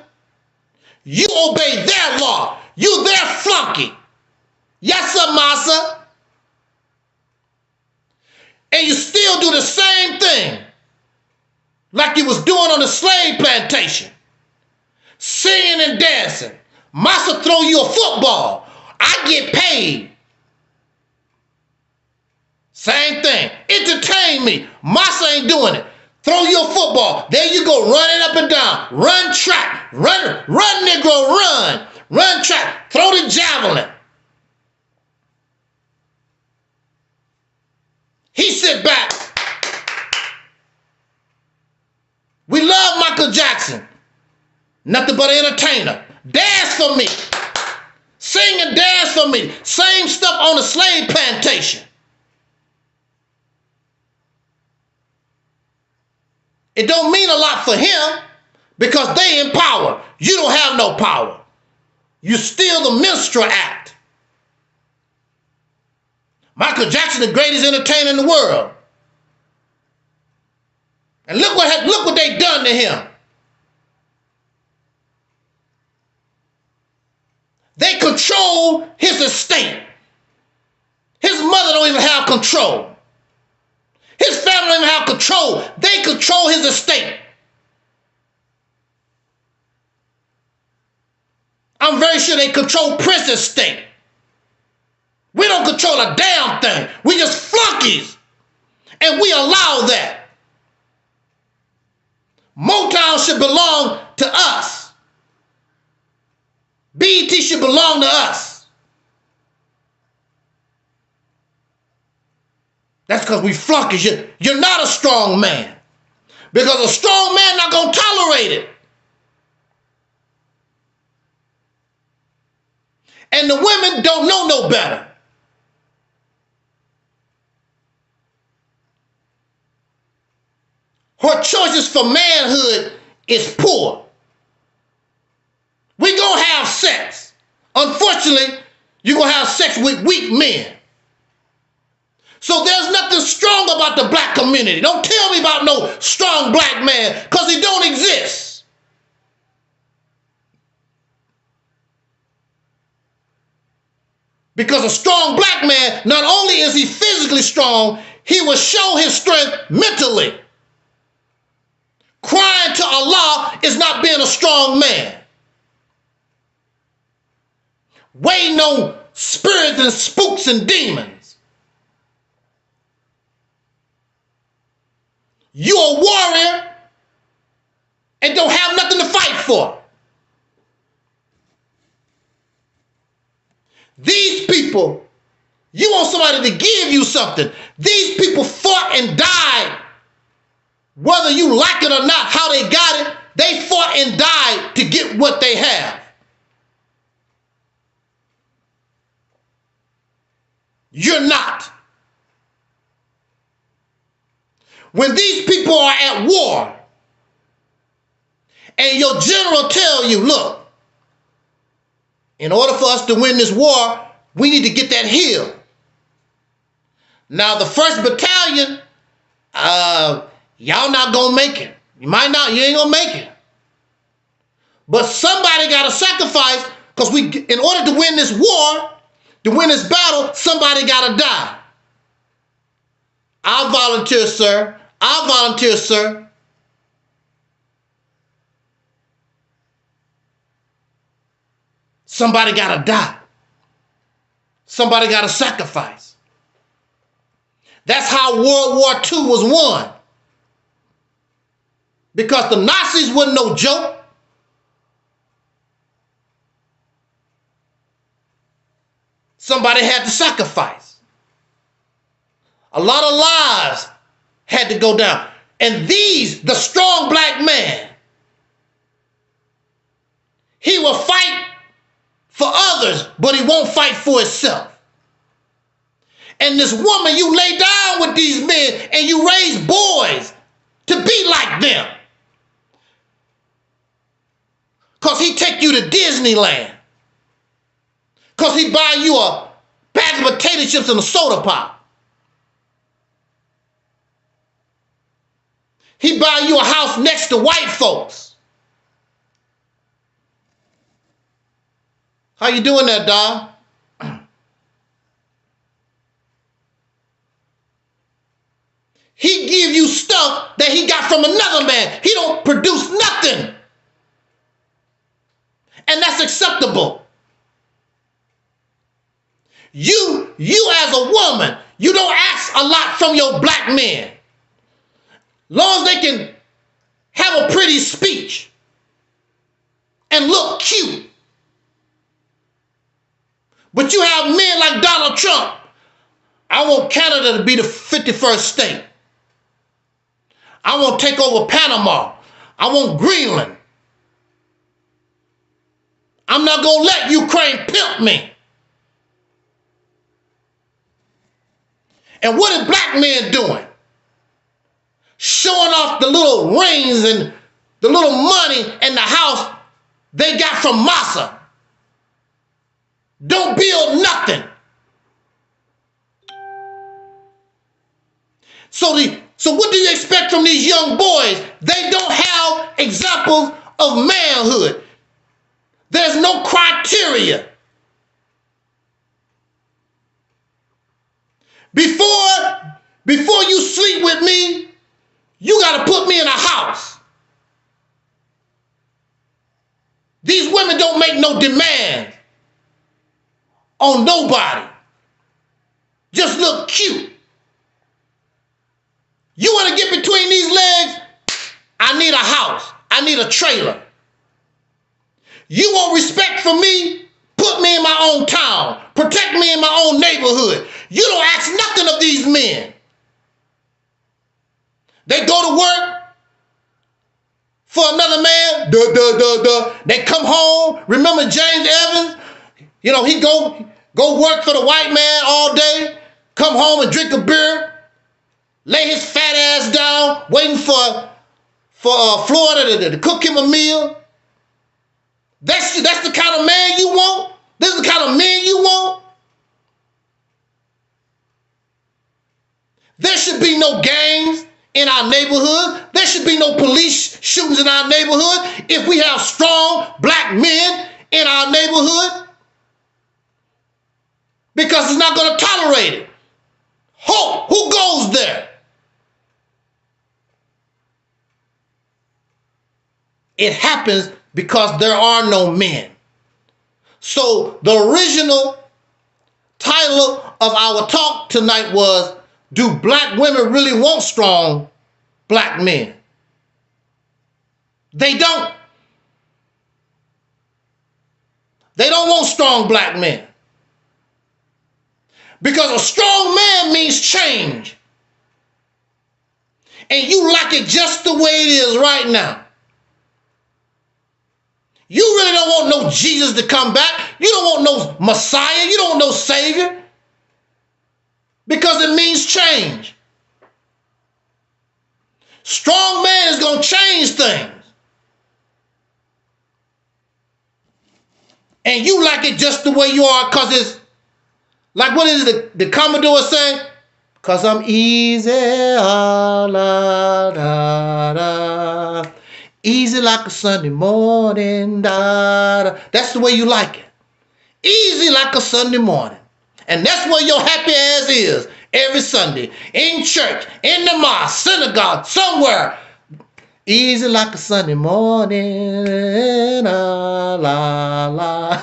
You obey their law. You their flunky. Yes, sir, Massa. And you still do the same thing like you was doing on the slave plantation. Singing and dancing. Massa throw you a football. I get paid. Same thing. Entertain me. Massa ain't doing it. Throw you a football. There you go, running up and down. Run track. Run, Negro, run. run track, throw the javelin. He sit back. We love Michael Jackson. Nothing but an entertainer. Dance for me. Sing and dance for me. Same stuff on the slave plantation. It don't mean a lot for him because they in power. You don't have no power. You steal the minstrel act. Michael Jackson, the greatest entertainer in the world. And look what they done to him. They control his estate. His mother don't even have control. His family don't even have control. They control his estate. I'm very sure they control Prince's estate. We don't control a damn thing. We just flunkies. And we allow that. Motown should belong to us. BET should belong to us. That's because we flunkies. You're not a strong man. Because a strong man not going to tolerate it. And the women don't know no better. Her choices for manhood is poor. We gonna have sex. Unfortunately, you're gonna have sex with weak men. So there's nothing strong about the black community. Don't tell me about no strong black man, because he don't exist. Because a strong black man, not only is he physically strong, he will show his strength mentally. Crying to Allah is not being a strong man. Waiting on spirits and spooks and demons. You a warrior and don't have nothing to fight for. These people, you want somebody to give you something. These people fought and died. Whether you like it or not, how they got it, they fought and died to get what they have. You're not. When these people are at war and your general tell you, look, in order for us to win this war, we need to get that hill. Now the 1st Battalion, y'all not gonna make it. You ain't gonna make it. But somebody gotta sacrifice, because in order to win this war, to win this battle, somebody gotta die. I'll volunteer, sir. I'll volunteer, sir. Somebody gotta die. Somebody gotta sacrifice. That's how World War II was won. Because the Nazis wasn't no joke. Somebody had to sacrifice. A lot of lives had to go down. And the strong black man, he will fight for others, but he won't fight for himself. And this woman, you lay down with these men and you raise boys to be like them. Because he take you to Disneyland. Because he buy you a bag of potato chips and a soda pop. He buy you a house next to white folks. How you doing there, dog? He give you stuff that he got from another man. He don't produce nothing. And that's acceptable. You as a woman, you don't ask a lot from your black men. Long as they can have a pretty speech and look cute But you have men like Donald Trump. I want Canada to be the 51st state. I want to take over Panama. I want Greenland. I'm not going to let Ukraine pimp me. And what is black men doing? Showing off the little rings and the little money and the house they got from Massa. Don't build nothing. So what do you expect from these young boys? They don't have examples of manhood. There's no criteria. Before you sleep with me, you got to put me in a house. These women don't make no demands on nobody. Just look cute. You want to get between these legs? I need a house. I need a trailer. You want respect from me? Put me in my own town. Protect me in my own neighborhood. You don't ask nothing of these men. They go to work for another man. They come home. Remember James Evans? You know, he go work for the white man all day. Come home and drink a beer. Lay his fat ass down, waiting for Florida to cook him a meal. That's the kind of man you want? This is the kind of men you want? There should be no gangs in our neighborhood. There should be no police shootings in our neighborhood if we have strong black men in our neighborhood. Because it's not going to tolerate it. Who goes there? It happens because there are no men. So the original title of our talk tonight was, do black women really want strong black men? They don't. They don't want strong black men. Because a strong man means change. And you like it just the way it is right now. You really don't want no Jesus to come back. You don't want no Messiah. You don't want no Savior. Because it means change. Strong man is going to change things. And you like it just the way you are because it's like, what is it the Commodore saying? Because I'm easy, la, da, da. Easy like a Sunday morning, da, da. That's the way you like it. Easy like a Sunday morning. And that's where your happy ass is every Sunday. In church, in the mosque, synagogue, somewhere. Easy like a Sunday morning, la, la, la.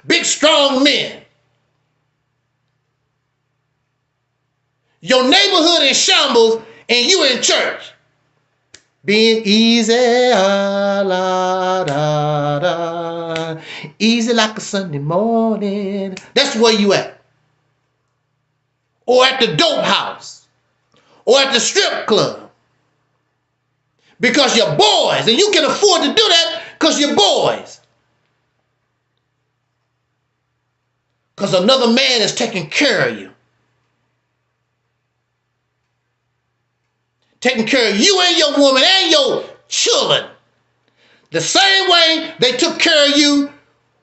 Big strong men. Your neighborhood in shambles and you in church. Being easy, la, da, da. Easy like a Sunday morning. That's where you at. Or at the dope house. Or at the strip club. Because you're boys. And you can afford to do that because you're boys. Because another man is taking care of you. Taking care of you and your woman and your children. The same way they took care of you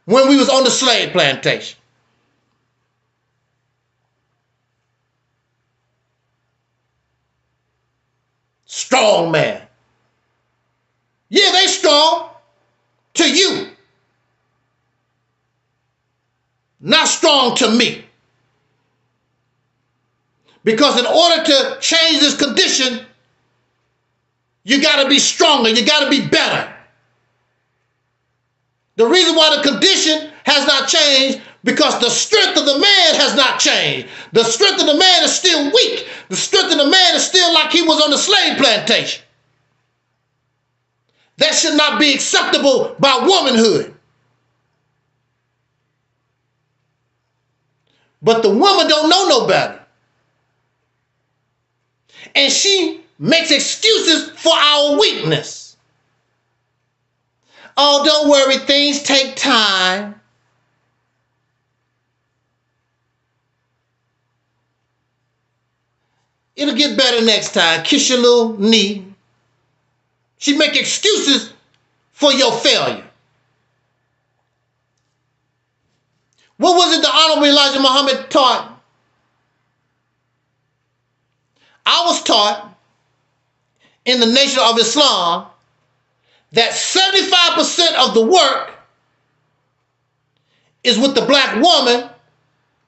when we was on the slave plantation. Strong man. Yeah, they strong to you. Not strong to me. Because in order to change this condition, you got to be stronger. You got to be better. The reason why the condition has not changed, because the strength of the man has not changed. The strength of the man is still weak. The strength of the man is still like he was on the slave plantation. That should not be acceptable by womanhood. But the woman don't know no better. And she makes excuses for our weakness. Oh, don't worry, things take time. It'll get better next time. Kiss your little knee. She make excuses for your failure. What was it the Honorable Elijah Muhammad taught? I was taught in the Nation of Islam that 75% of the work is with the black woman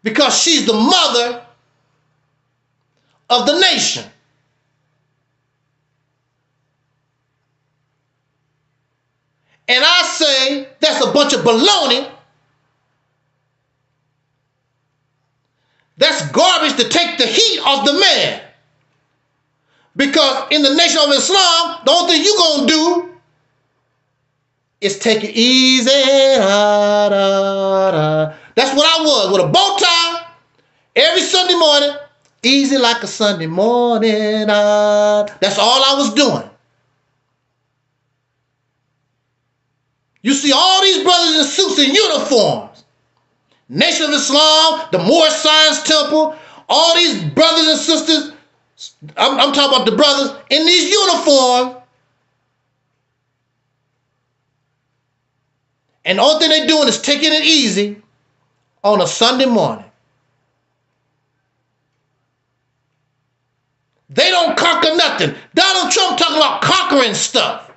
because she's the mother of the nation. And I say that's a bunch of baloney. That's garbage to take the heat off the man. Because in the Nation of Islam, the only thing you're going to do is take it easy. Da, da, da. That's what I was, with a bow tie every Sunday morning. Easy like a Sunday morning. That's all I was doing. You see all these brothers in suits and uniforms. Nation of Islam, the Moorish Science Temple, all these brothers and sisters, I'm talking about the brothers in these uniforms. And the only thing they're doing is taking it easy on a Sunday morning. They don't conquer nothing. Donald Trump talking about conquering stuff.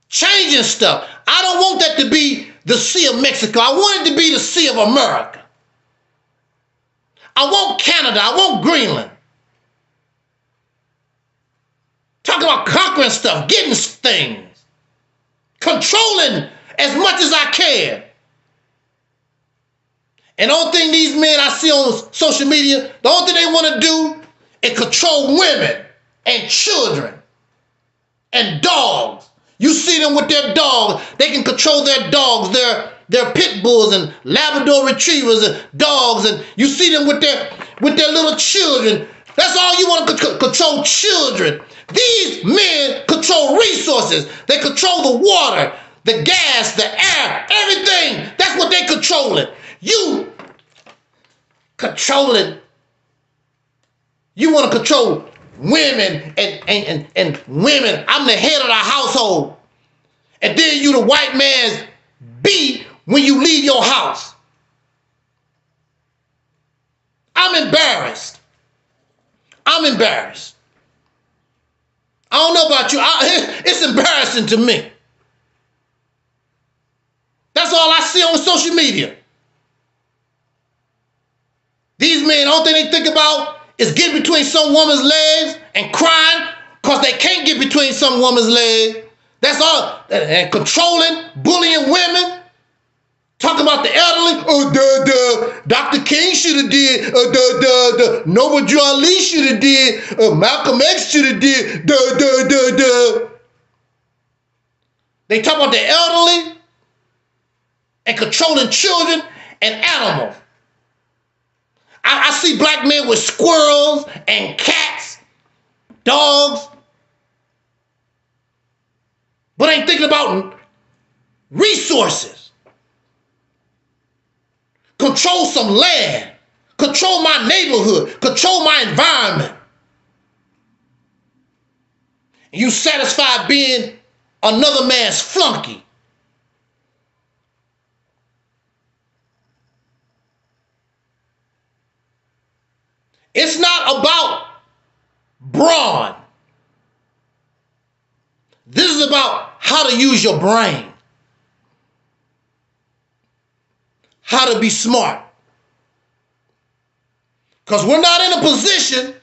Changing stuff. I don't want that to be the Sea of Mexico. I want it to be the Sea of America. I want Canada. I want Greenland. Talking about conquering stuff, getting things, controlling as much as I can. And the only thing these men I see on social media, the only thing they want to do is control women and children and dogs. You see them with their dogs. They can control their dogs, their pit bulls and Labrador retrievers and dogs. And you see them with their little children. That's all you want to control, children. These men control resources. They control the water, the gas, the air, everything. That's what they controlling. You controlling. You want to control women and women. I'm the head of the household. And then you the white man's beat when you leave your house. I'm embarrassed. I'm embarrassed. I don't know about you. It's embarrassing to me. That's all I see on social media. These men, the only thing they think about is getting between some woman's legs and crying because they can't get between some woman's legs. That's all. And controlling, bullying women. Talking about the elderly. Dr. King should have did. Noble Drew Ali should have did. Malcolm X should have did. They talk about the elderly and controlling children and animals. I see black men with squirrels and cats, dogs, but ain't thinking about resources. Control some land, control my neighborhood, control my environment. You satisfied being another man's flunky. It's not about brawn. This is about how to use your brain. How to be smart. Because we're not in a position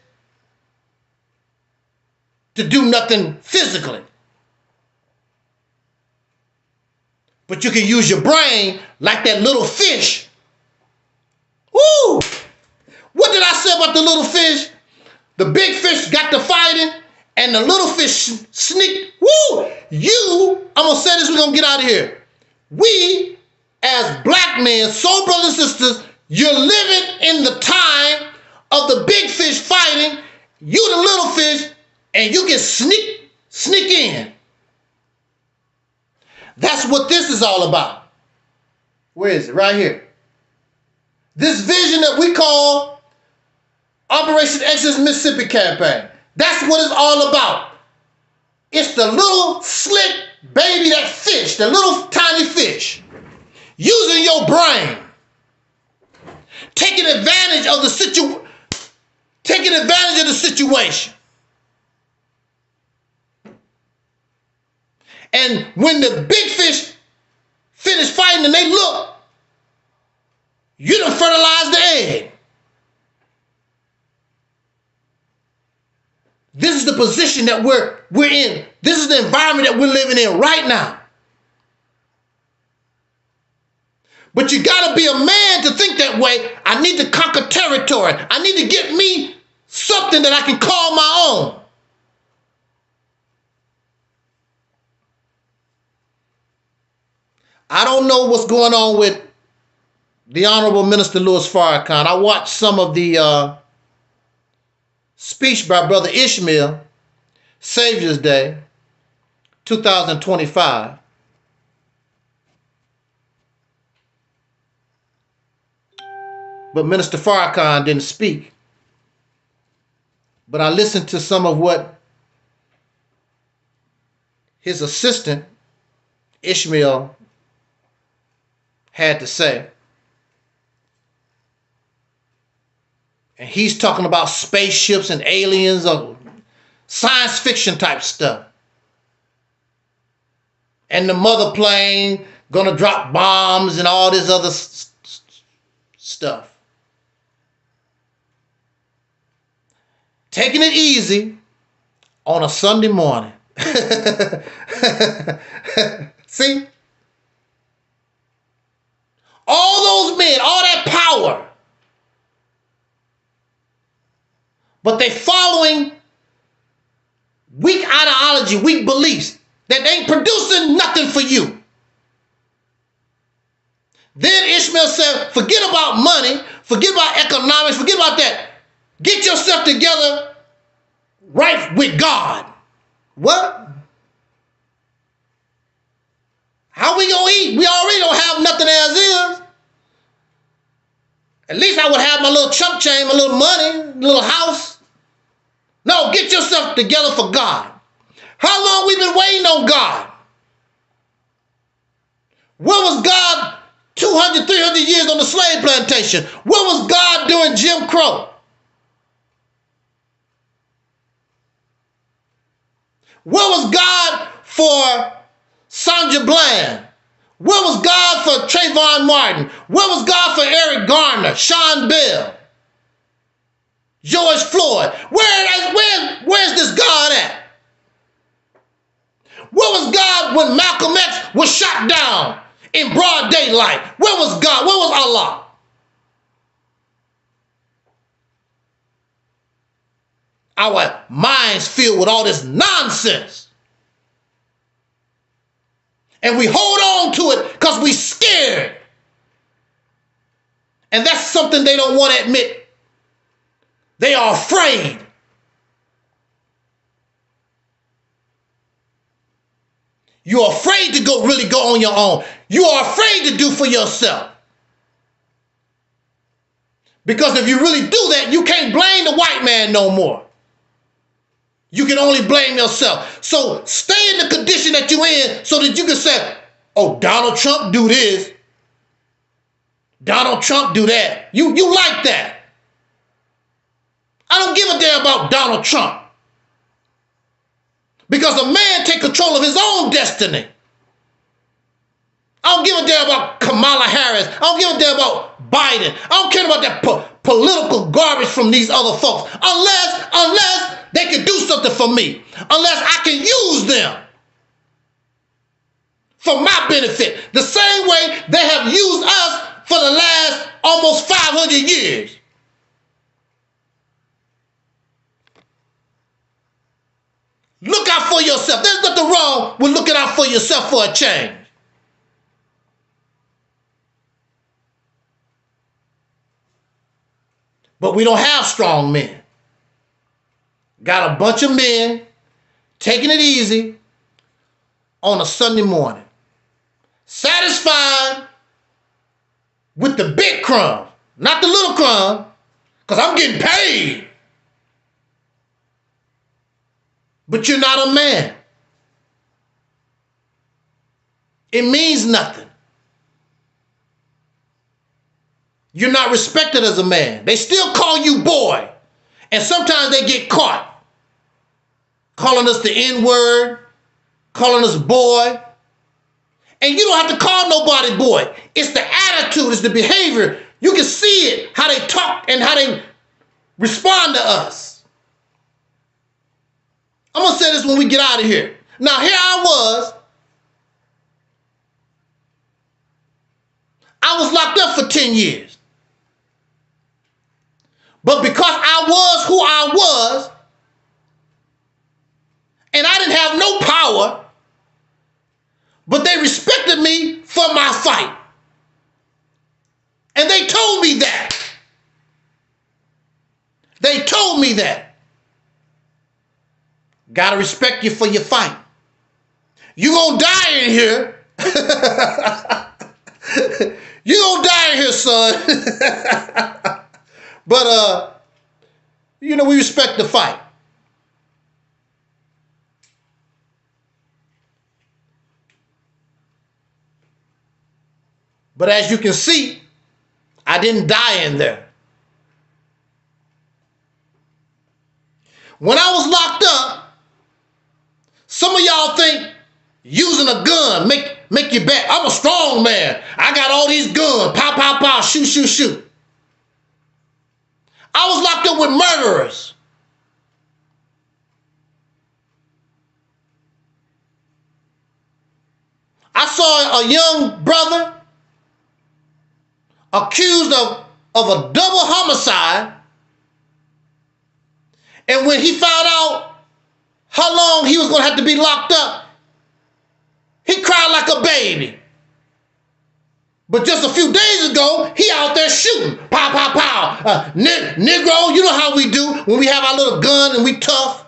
to do nothing physically. But you can use your brain like that little fish. Woo! What did I say about the little fish? The big fish got to fighting and the little fish sneaked. Woo! I'm going to say this, we're going to get out of here. We as black men, so brothers and sisters, you're living in the time of the big fish fighting, you the little fish, and you can sneak in. That's what this is all about. Where is it? Right here. This vision that we call Operation Exodus Mississippi campaign. That's what it's all about. It's the little slick baby, that fish, the little tiny fish, using your brain, taking advantage of the situation. And when the big fish finish fighting and they look, you done fertilized the egg. This is the position that we're in. This is the environment that we're living in right now. But you got to be a man to think that way. I need to conquer territory. I need to get me something that I can call my own. I don't know what's going on with the Honorable Minister Louis Farrakhan. I watched some of the speech by Brother Ishmael, Savior's Day, 2025. But Minister Farrakhan didn't speak. But I listened to some of what his assistant, Ishmael, had to say. And he's talking about spaceships and aliens or science fiction type stuff. And the mother plane gonna drop bombs and all this other stuff. Taking it easy on a Sunday morning. See? All those men, all that power. But they following weak ideology, weak beliefs that ain't producing nothing for you. Then Ishmael said, forget about money, forget about economics, forget about that. Get yourself together right with God. What? How we gonna eat? We already don't have nothing as is. At least I would have my little chump change, my little money, little house. No, get yourself together for God. How long we been waiting on God? Where was God 200, 300 years on the slave plantation? Where was God during Jim Crow? Where was God for Sandra Bland? Where was God for Trayvon Martin? Where was God for Eric Garner, Sean Bell, George Floyd? Where's this God at? Where was God when Malcolm X was shot down in broad daylight? Where was God? Where was Allah? Our minds filled with all this nonsense. And we hold on to it because we're scared. And that's something they don't want to admit. They are afraid. You're afraid to really go on your own. You are afraid to do for yourself. Because if you really do that, you can't blame the white man no more. You can only blame yourself. So stay in the condition that you're in so that you can say, oh, Donald Trump do this. Donald Trump do that. You like that. I don't give a damn about Donald Trump. Because a man take control of his own destiny. I don't give a damn about Kamala Harris. I don't give a damn about Biden. I don't care about that political garbage from these other folks. Unless they can do something for me. Unless I can use them for my benefit. The same way they have used us for the last almost 500 years. Look out for yourself. There's nothing wrong with looking out for yourself for a change. But we don't have strong men. Got a bunch of men taking it easy on a Sunday morning. Satisfied with the big crumb, not the little crumb, because I'm getting paid. But you're not a man. It means nothing. You're not respected as a man. They still call you boy. And sometimes they get caught calling us the N-word, calling us boy. And you don't have to call nobody boy. It's the attitude, it's the behavior. You can see it, how they talk and how they respond to us. I'm going to say this when we get out of here. Now, here I was locked up for 10 years. But because I was who I was, and I didn't have no power, but they respected me for my fight. And they told me that. They told me that. Gotta respect you for your fight. You gonna die in here. You gonna die in here, son. But, you know, we respect the fight. But as you can see, I didn't die in there. When I was locked up, some of y'all think using a gun make you bad. I'm a strong man. I got all these guns. Pow, pow, pow, shoot, shoot, shoot. I was locked up with murderers. I saw a young brother accused of a double homicide. And when he found out how long he was going to have to be locked up, he cried like a baby. But just a few days ago, he out there shooting. Pow, pow, pow. Negro, you know how we do when we have our little gun and we tough.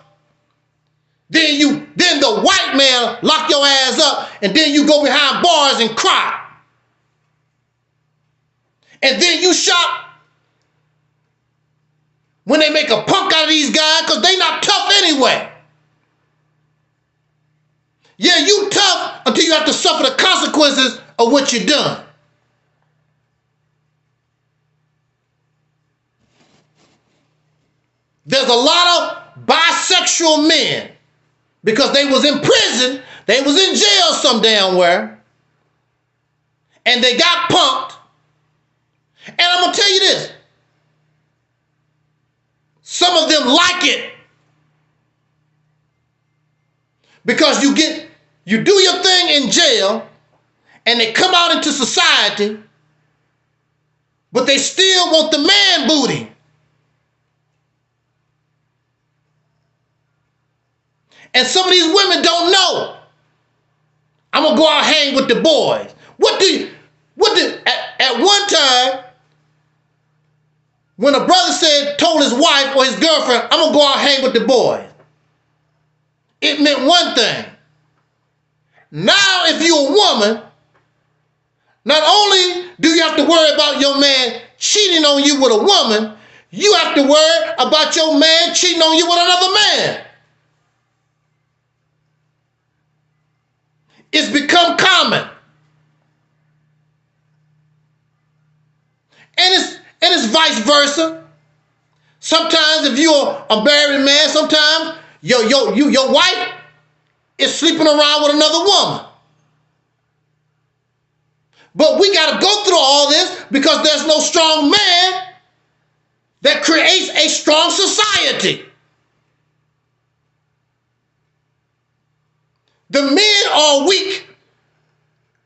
Then the white man lock your ass up, and then you go behind bars and cry. And then you shock when they make a punk out of these guys because they not tough anyway. Yeah, you tough until you have to suffer the consequences of what you done. There's a lot of bisexual men because they was in prison, they was in jail some damn where, and they got punked. And I'm going to tell you this. Some of them like it. Because you do your thing in jail and they come out into society, but they still want the man booty. And some of these women don't know. I'm going to go out and hang with the boys. At one time, when a brother told his wife or his girlfriend, I'm going to go out and hang with the boys, it meant one thing. Now, if you're a woman, not only do you have to worry about your man cheating on you with a woman, you have to worry about your man cheating on you with another man. It's become common. And it's vice versa. Sometimes if you're a married man, sometimes your wife is sleeping around with another woman. But we got to go through all this because there's no strong man that creates a strong society. The men are weak,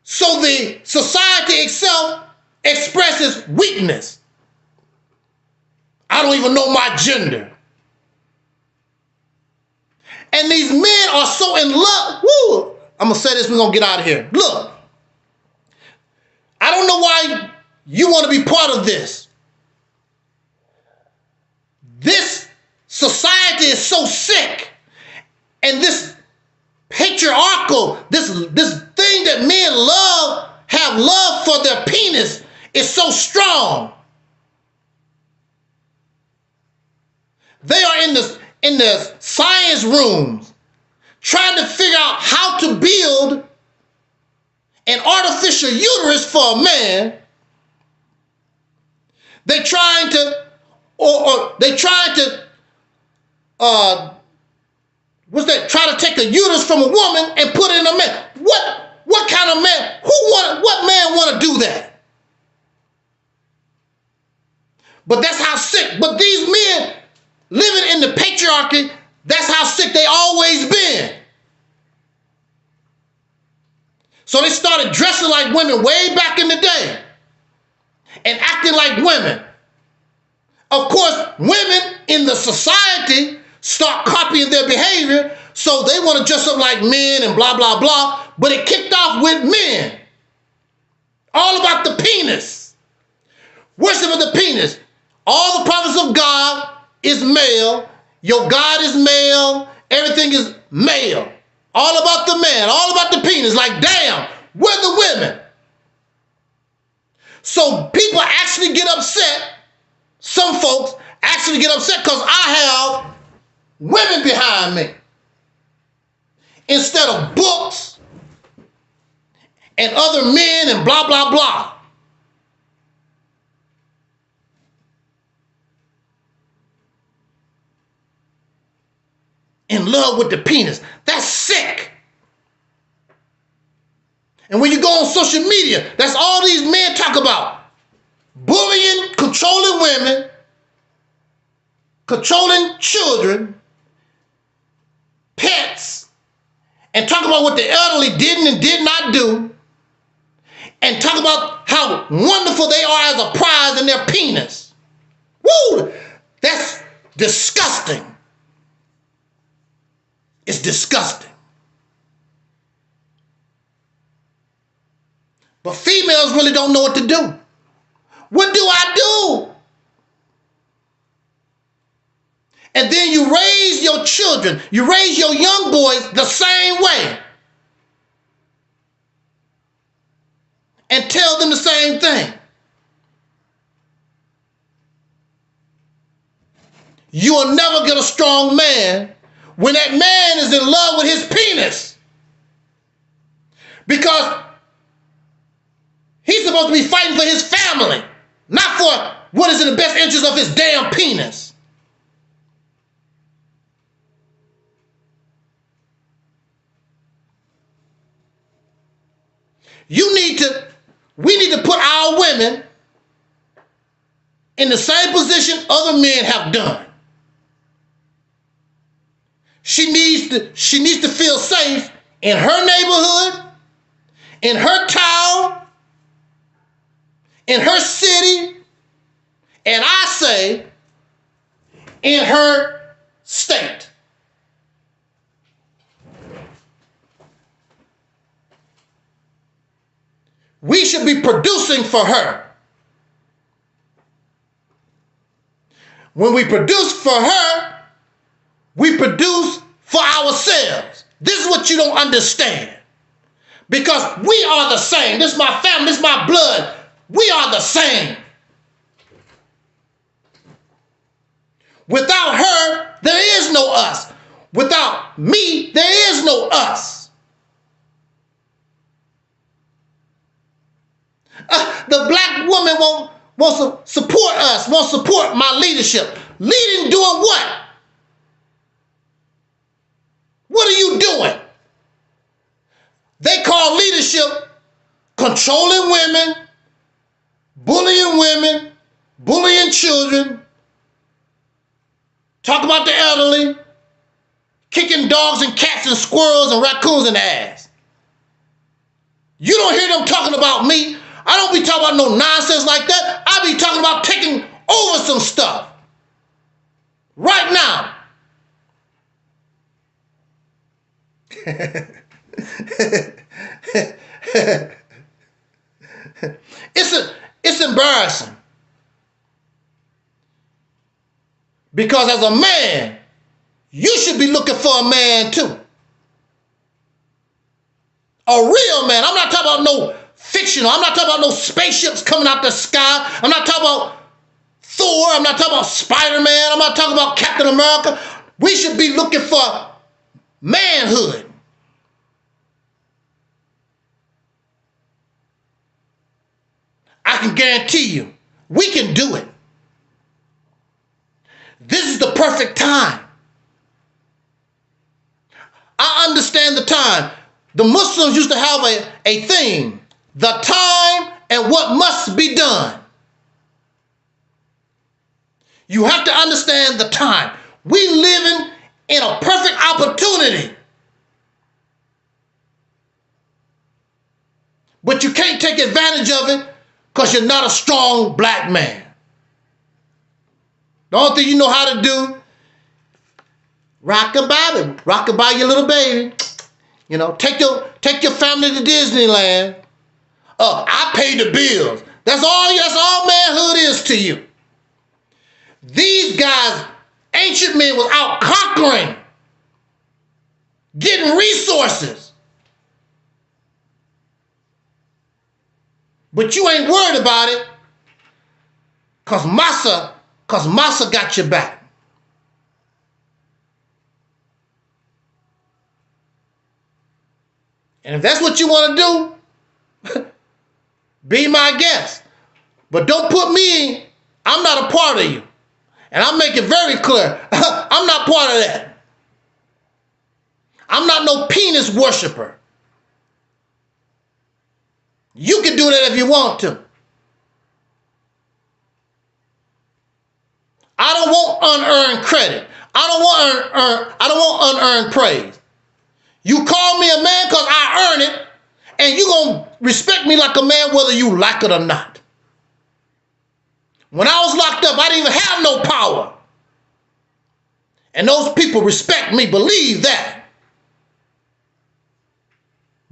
so the society itself expresses weakness. I don't even know my gender. And these men are so in love. Woo! I'm going to say this, we're going to get out of here. Look, I don't know why you want to be part of this. society is so sick, and this patriarchal, this thing that men have love for their penis is so strong. They are in the science rooms trying to figure out how to build an artificial uterus for a man. They're trying to, try to take a uterus from a woman and put it in a man. What kind of man? What man want to do that? But that's how sick. But these men living in the patriarchy, that's how sick they always been. So they started dressing like women way back in the day and acting like women. Of course, women in the society start copying their behavior, so they want to dress up like men and blah, blah, blah. But it kicked off with men. All about the penis. Worship of the penis. All the prophets of God is male. Your God is male. Everything is male. All about the man. All about the penis. Like, damn, where the women? So people actually get upset. Some folks actually get upset because I have women behind me instead of books and other men and blah, blah, blah. In love with the penis. That's sick. And when you go on social media, that's all these men talk about. Bullying, controlling women, controlling children, pets, and talk about what the elderly did and did not do, and talk about how wonderful they are as a prize in their penis. Woo! That's disgusting. It's disgusting. But females really don't know what to do. What do I do? And then you raise your children, you raise your young boys the same way. And tell them the same thing. You will never get a strong man when that man is in love with his penis. Because he's supposed to be fighting for his family, not for what is in the best interest of his damn penis. We need to put our women in the same position other men have done. She needs to feel safe in her neighborhood, in her town, in her city, and I say in her state. We should be producing for her. When we produce for her, we produce for ourselves. This is what you don't understand. Because we are the same. This is my family, this is my blood. We are the same. Without her, there is no us. Without me, there is no us. The black woman won't support us, won't support my leadership. Leading doing what? What are you doing? They call leadership controlling women, bullying children, talk about the elderly, kicking dogs and cats and squirrels and raccoons in the ass. You don't hear them talking about me. I don't be talking about no nonsense like that. I be talking about taking over some stuff right now. It's embarrassing. Because as a man, you should be looking for a man too. A real man. I'm not talking about no fictional. I'm not talking about no spaceships coming out the sky. I'm not talking about Thor. I'm not talking about Spider-Man. I'm not talking about Captain America. We should be looking for manhood. I can guarantee you, we can do it. This is the perfect time. I understand the time. The Muslims used to have a thing, the time and what must be done. You have to understand the time. We living in a perfect opportunity. But you can't take advantage of it because you're not a strong black man. The only thing you know how to do, rock-a-bye your little baby. You know, take your family to Disneyland. I pay the bills. That's all manhood is to you. These guys, ancient men, was out conquering, getting resources. But you ain't worried about it because Massa got your back. And if that's what you want to do, be my guest. But don't put me in. I'm not a part of you. And I make it very clear, I'm not part of that. I'm not no penis worshiper. You can do that if you want to. I don't want unearned credit. I don't want unearned praise. You call me a man because I earn it, and you're going to respect me like a man whether you like it or not. When I was locked up, I didn't even have no power. And those people respect me. Believe that.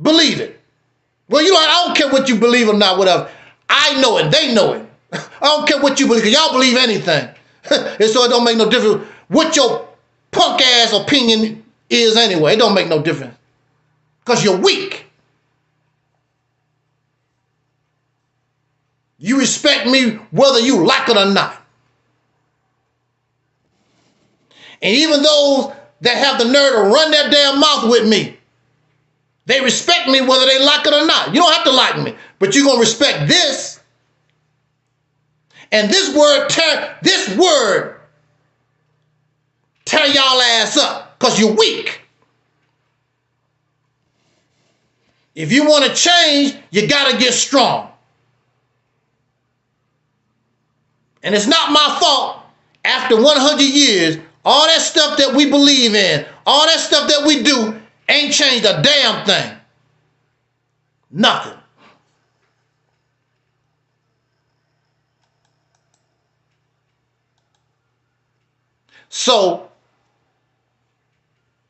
Believe it. Well, I don't care what you believe or not, whatever. I know it. They know it. I don't care what you believe, because y'all believe anything. And so it don't make no difference what your punk ass opinion is anyway. It don't make no difference. Because you're weak. You respect me whether you like it or not. And even those that have the nerve to run their damn mouth with me, they respect me whether they like it or not. You don't have to like me, but you're going to respect this. And this word tear y'all ass up because you're weak. If you want to change, you got to get strong. And it's not my fault. After 100 years, all that stuff that we believe in, all that stuff that we do, ain't changed a damn thing. Nothing. So,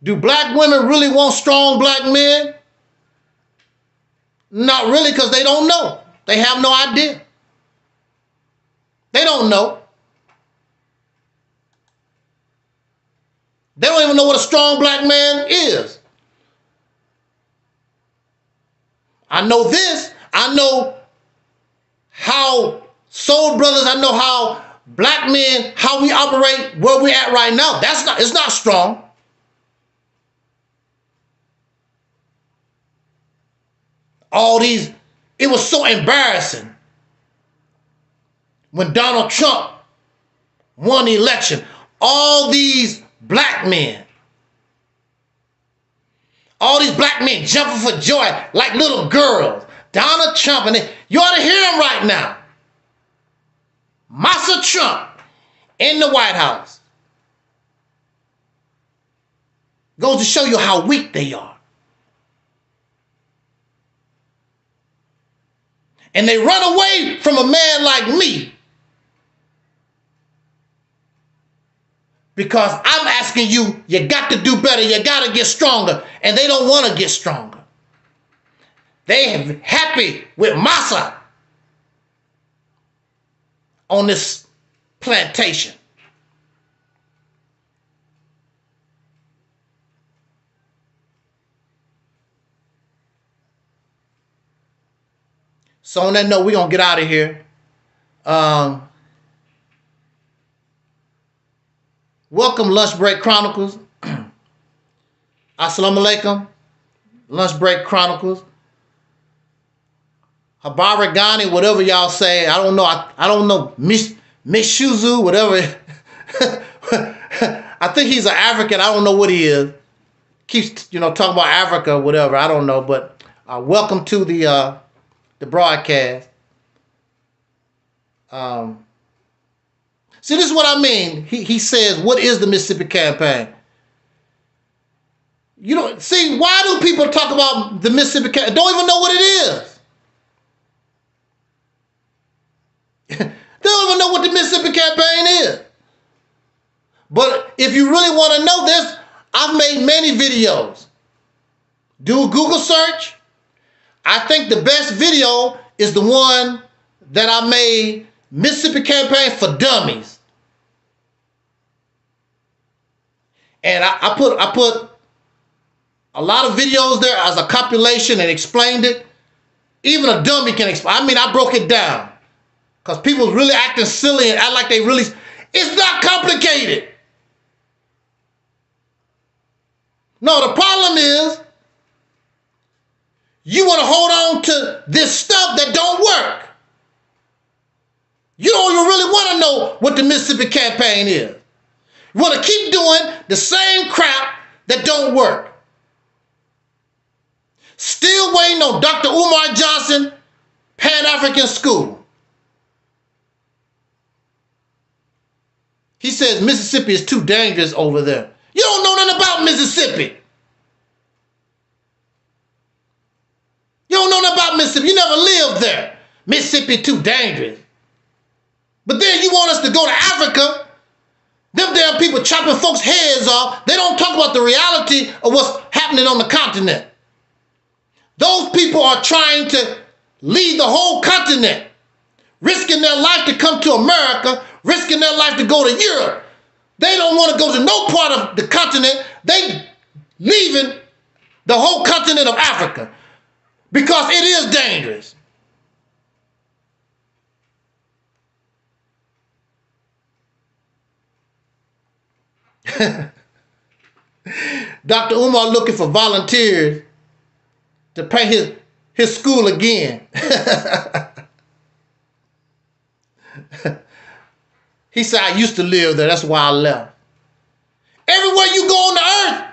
do black women really want strong black men? Not really, because they don't know. They have no idea. They don't know. They don't even know what a strong black man is. I know this. I know how soul brothers, I know how black men, how we operate, where we're at right now. It's not strong. All these, it was so embarrassing when Donald Trump won the election. All these black men jumping for joy like little girls. Donald Trump, and you ought to hear him right now. Massa Trump in the White House. Goes to show you how weak they are. And they run away from a man like me because I'm asking you, you got to do better, you got to get stronger. And they don't want to get stronger. They happy with Massa on this plantation. So on that note, we're going to get out of here. Welcome, Lunch Break Chronicles. Assalamu alaikum. Lunch Break Chronicles. Habaragani, whatever y'all say. I don't know. I don't know. Mishuzu, whatever. I think he's an African. I don't know what he is. Keeps, talking about Africa, whatever. I don't know. But welcome to the broadcast. See, this is what I mean. He says, what is the Mississippi Campaign? See, why do people talk about the Mississippi Campaign? Don't even know what it is. They don't even know what the Mississippi Campaign is. But if you really want to know this, I've made many videos. Do a Google search. I think the best video is the one that I made, Mississippi Campaign for Dummies. And I put a lot of videos there as a compilation and explained it. Even a dummy can explain. I mean, I broke it down. Because people really acting silly and act like they really... It's not complicated. No, the problem is you want to hold on to this stuff that don't work. You don't even really want to know what the Mississippi Campaign is. You want to keep doing the same crap that don't work. Still waiting on Dr. Umar Johnson, Pan-African School. He says Mississippi is too dangerous over there. You don't know nothing about Mississippi. You don't know nothing about Mississippi. You never lived there. Mississippi too dangerous. But then you want us to go to Africa. Them damn people chopping folks' heads off. They don't talk about the reality of what's happening on the continent. Those people are trying to lead the whole continent, risking their life to come to America, risking their life to go to Europe. They don't want to go to no part of the continent. They leaving the whole continent of Africa because it is dangerous. Dr. Umar looking for volunteers to pay his school again. He said, I used to live there. That's why I left. Everywhere you go on the earth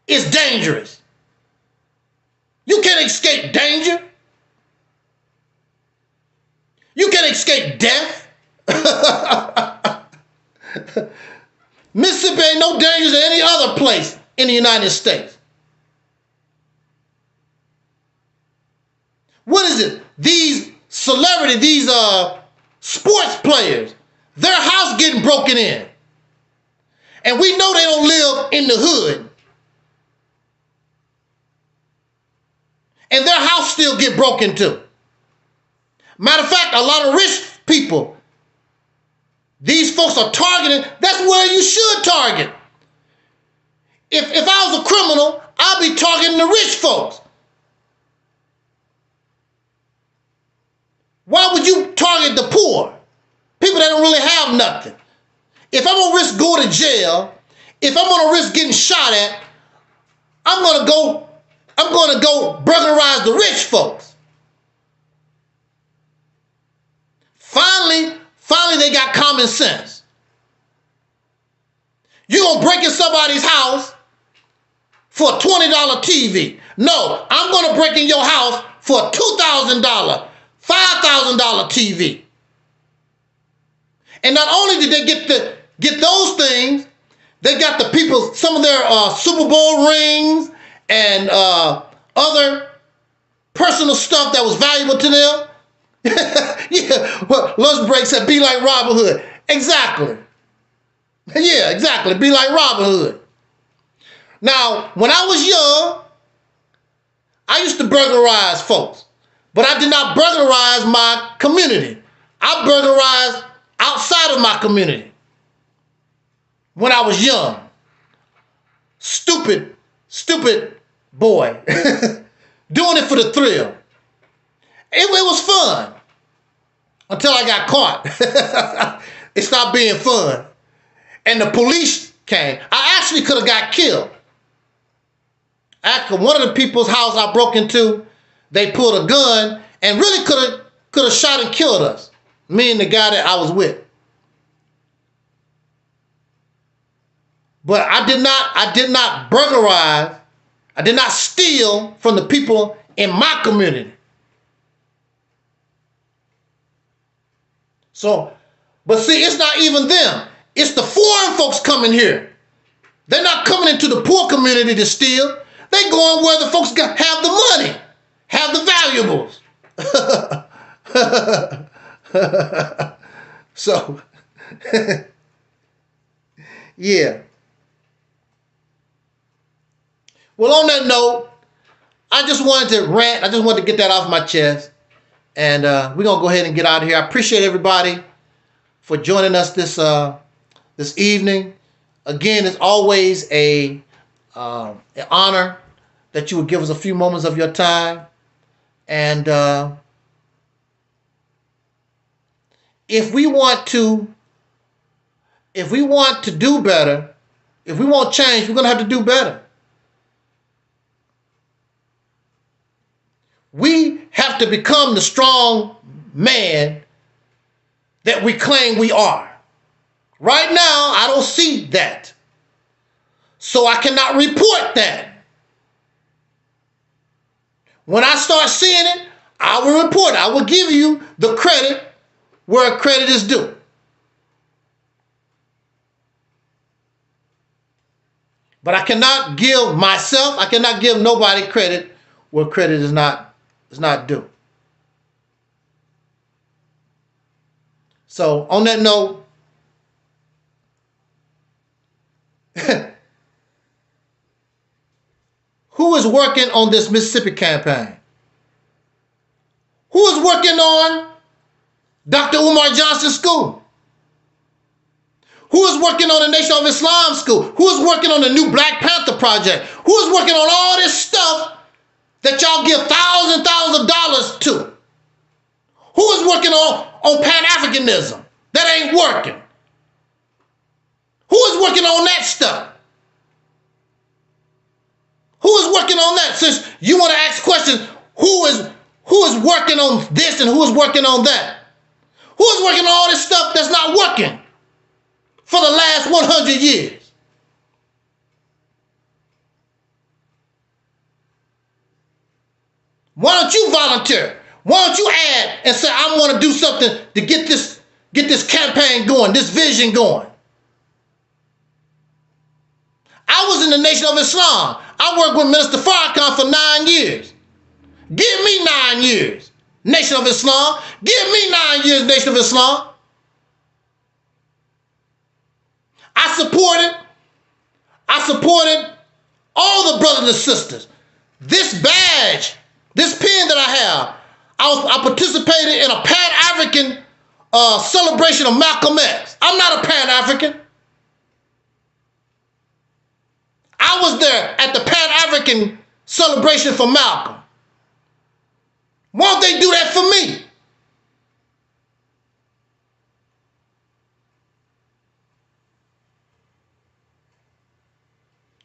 is dangerous. You can't escape danger. You can't escape death. Mississippi ain't no danger than any other place in the United States. What is it? These celebrities, these sports players, their house getting broken in. And we know they don't live in the hood. And their house still get broken too. Matter of fact, a lot of rich people, these folks are targeting. That's where you should target. If I was a criminal, I'd be targeting the rich folks. Why would you target the poor? People that don't really have nothing. If I'm gonna risk going to jail, if I'm gonna risk getting shot at, I'm gonna go burglarize the rich folks. Finally they got common sense. You gonna break in somebody's house for a $20 TV. No, I'm gonna break in your house for a $2,000, $5,000 TV. And not only did they get those things, they got the people, some of their Super Bowl rings and other personal stuff that was valuable to them. Yeah, well, lunch break said, be like Robin Hood. Exactly. Yeah, exactly. Be like Robin Hood. Now, when I was young, I used to burglarize folks, but I did not burglarize my community. I burglarized outside of my community when I was young. Stupid boy. Doing it for the thrill. It was fun until I got caught. It stopped being fun. And the police came. I actually could have got killed. After one of the people's house I broke into, they pulled a gun and really could have shot and killed us. Me and the guy that I was with. But I did not burglarize. I did not steal from the people in my community. So, but see, it's not even them. It's the foreign folks coming here. They're not coming into the poor community to steal. They going where the folks have the money, have the valuables. So, yeah. Well, on that note, I just wanted to rant. I just wanted to get that off my chest. And we're going to go ahead and get out of here. I appreciate everybody for joining us this evening. Again, it's always an honor that you would give us a few moments of your time. And if we want to do better, if we want change, we're going to have to do better. We have to become the strong man that we claim we are. Right now, I don't see that. So I cannot report that. When I start seeing it, I will report it. I will give you the credit where credit is due. But I cannot give myself, I cannot give nobody credit where credit is not due. So on that note, who is working on this Mississippi campaign? Who is working on Dr. Umar Johnson's school? Who is working on the Nation of Islam school? Who is working on the new Black Panther project? Who is working on all this stuff that y'all give thousands of dollars to? Who is working on Pan-Africanism? That ain't working. Who is working on that stuff? Who is working on that? Since you want to ask questions, who is working on this and who is working on that? Who is working on all this stuff that's not working for the last 100 years? Why don't you volunteer? Why don't you add and say, I want to do something to get this campaign going, this vision going? I was in the Nation of Islam. I worked with Minister Farrakhan for 9 years. Give me 9 years, Nation of Islam. Give me 9 years, Nation of Islam. I supported all the brothers and sisters. This badge, this pin that I have, I participated in a Pan-African celebration of Malcolm X. I'm not a Pan-African. I was there at the Pan-African celebration for Malcolm. Why don't they do that for me?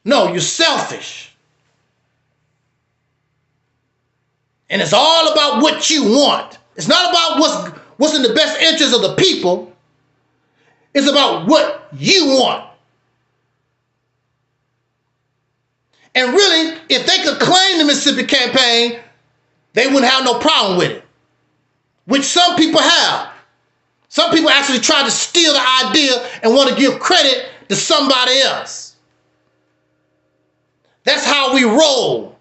No, you're selfish. And it's all about what you want. It's not about what's in the best interest of the people. It's about what you want. And really, if they could claim the Mississippi campaign, they wouldn't have no problem with it, which some people have. Some people actually try to steal the idea and want to give credit to somebody else. That's how we roll.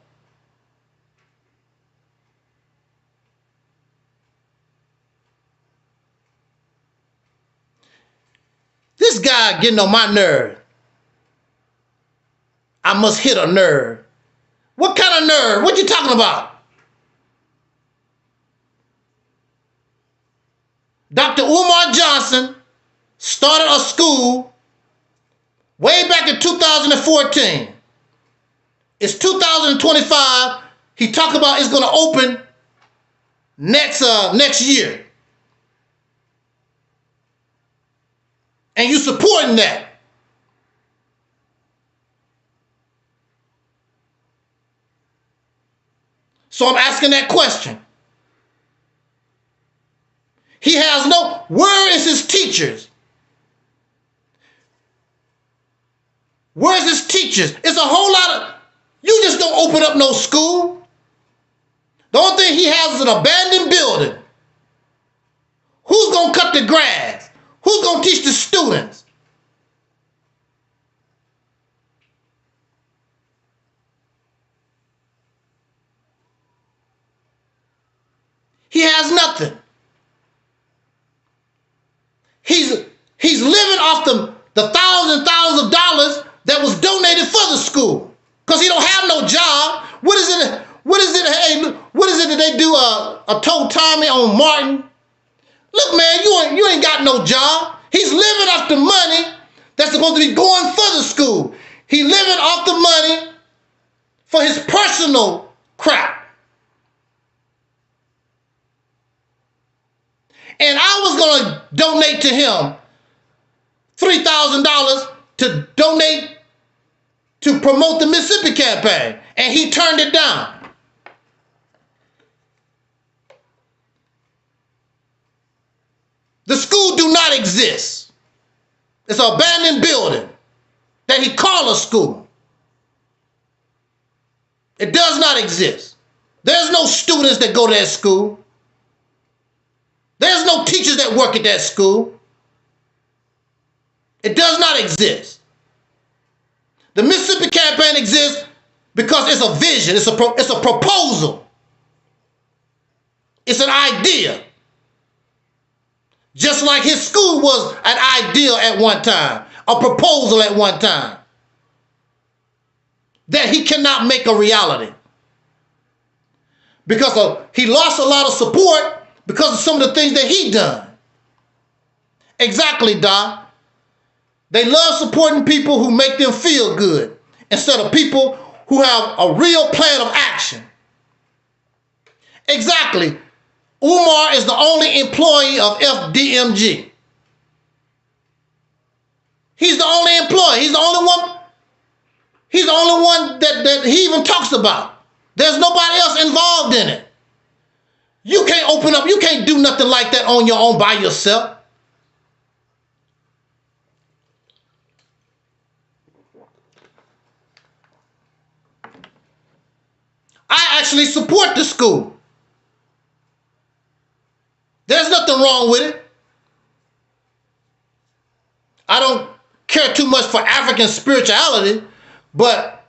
This guy getting on my nerve. I must hit a nerve. What kind of nerve? What you talking about? Dr. Umar Johnson started a school way back in 2014. It's 2025. He talked about it's going to open next year. And you supporting that. So I'm asking that question. He has no, where is his teachers? Where's his teachers? It's a whole lot of, you just don't open up no school. The only thing he has is an abandoned building. Who's going to cut the grass? Who's going to teach the students? He has nothing. He's living off the thousands of dollars that was donated for the school, because he don't have no job. What is it that they do a toe Tommy on Martin? Look, man, you ain't got no job. He's living off the money that's supposed to be going for the school. He's living off the money for his personal crap. And I was going to donate to him $3,000 to donate to promote the Mississippi campaign, and he turned it down. The school do not exist. It's an abandoned building that he called a school. It does not exist. There's no students that go to that school. There's no teachers that work at that school. It does not exist. The Mississippi campaign exists because it's a vision. It's a proposal. It's an idea. Just like his school was an idea at one time, a proposal at one time, that he cannot make a reality. Because he lost a lot of support because of some of the things that he done. Exactly, Doc. They love supporting people who make them feel good instead of people who have a real plan of action. Exactly. Umar is the only employee of FDMG. He's the only employee. He's the only one. He's the only one that he even talks about. There's nobody else involved in it. You can't open up. You can't do nothing like that on your own by yourself. I actually support the school. There's nothing wrong with it. I don't care too much for African spirituality, but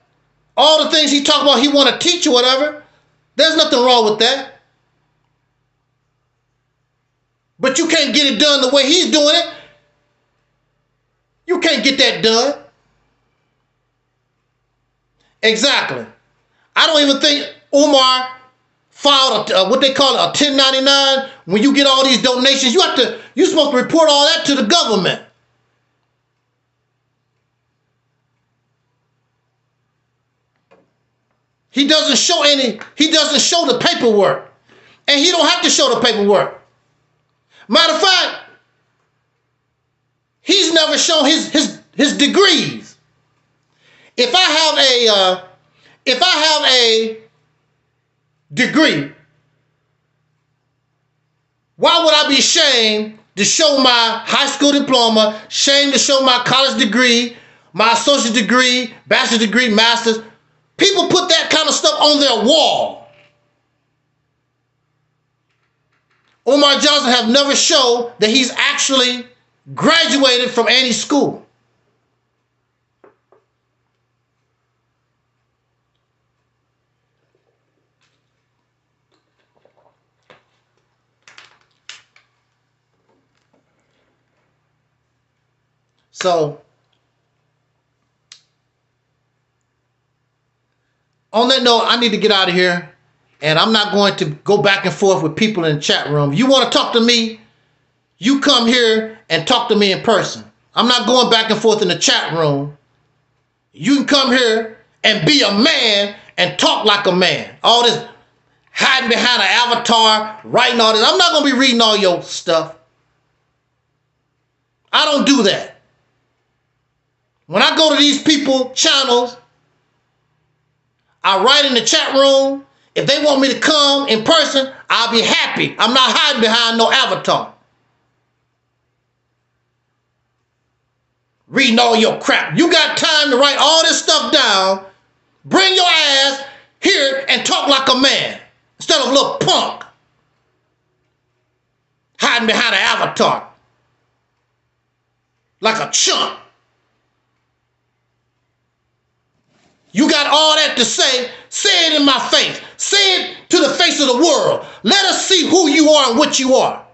all the things he talk about, he want to teach or whatever, there's nothing wrong with that. But you can't get it done the way he's doing it. You can't get that done. Exactly. I don't even think Umar filed what they call a 1099. When you get all these donations, you're supposed to report all that to the government. He doesn't show the paperwork. And he don't have to show the paperwork. Matter of fact, he's never shown his degrees. If I have a degree, why would I be ashamed to show my high school diploma, ashamed to show my college degree, my associate degree, bachelor's degree, master's? People put that kind of stuff on their wall. Umar Johnson have never shown that he's actually graduated from any school. So, on that note, I need to get out of here. And I'm not going to go back and forth with people in the chat room. You want to talk to me, you come here and talk to me in person. I'm not going back and forth in the chat room. You can come here and be a man and talk like a man. All this hiding behind an avatar, writing all this. I'm not going to be reading all your stuff. I don't do that. When I go to these people channels, I write in the chat room. If they want me to come in person, I'll be happy. I'm not hiding behind no avatar. Reading all your crap. You got time to write all this stuff down. Bring your ass here and talk like a man instead of a little punk hiding behind an avatar like a chump. You got all that to say it in my face. Say it to the face of the world. Let us see who you are and what you are.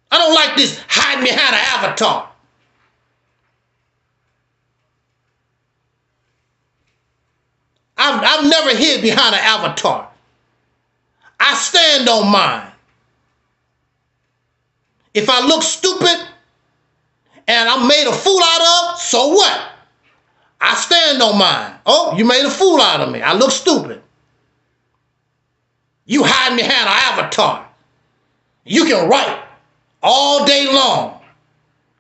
I don't like this hiding behind an avatar. I've never hid behind an avatar. I stand on mine. If I look stupid and I'm made a fool out of, so what? I stand on mine. Oh, you made a fool out of me. I look stupid. You hiding behind an avatar. You can write all day long.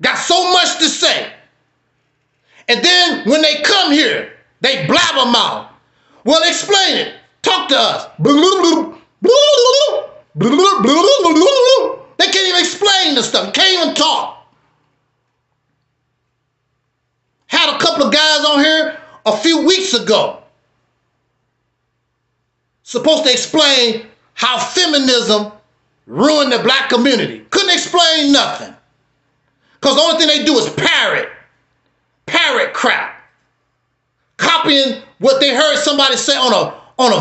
Got so much to say. And then when they come here, they blabber mouth. Well, explain it. Talk to us. They can't even explain the stuff. Can't even talk. Had a couple of guys on here a few weeks ago. Supposed to explain how feminism ruined the black community. Couldn't explain nothing. Because the only thing they do is parrot crap. Copying what they heard somebody say on a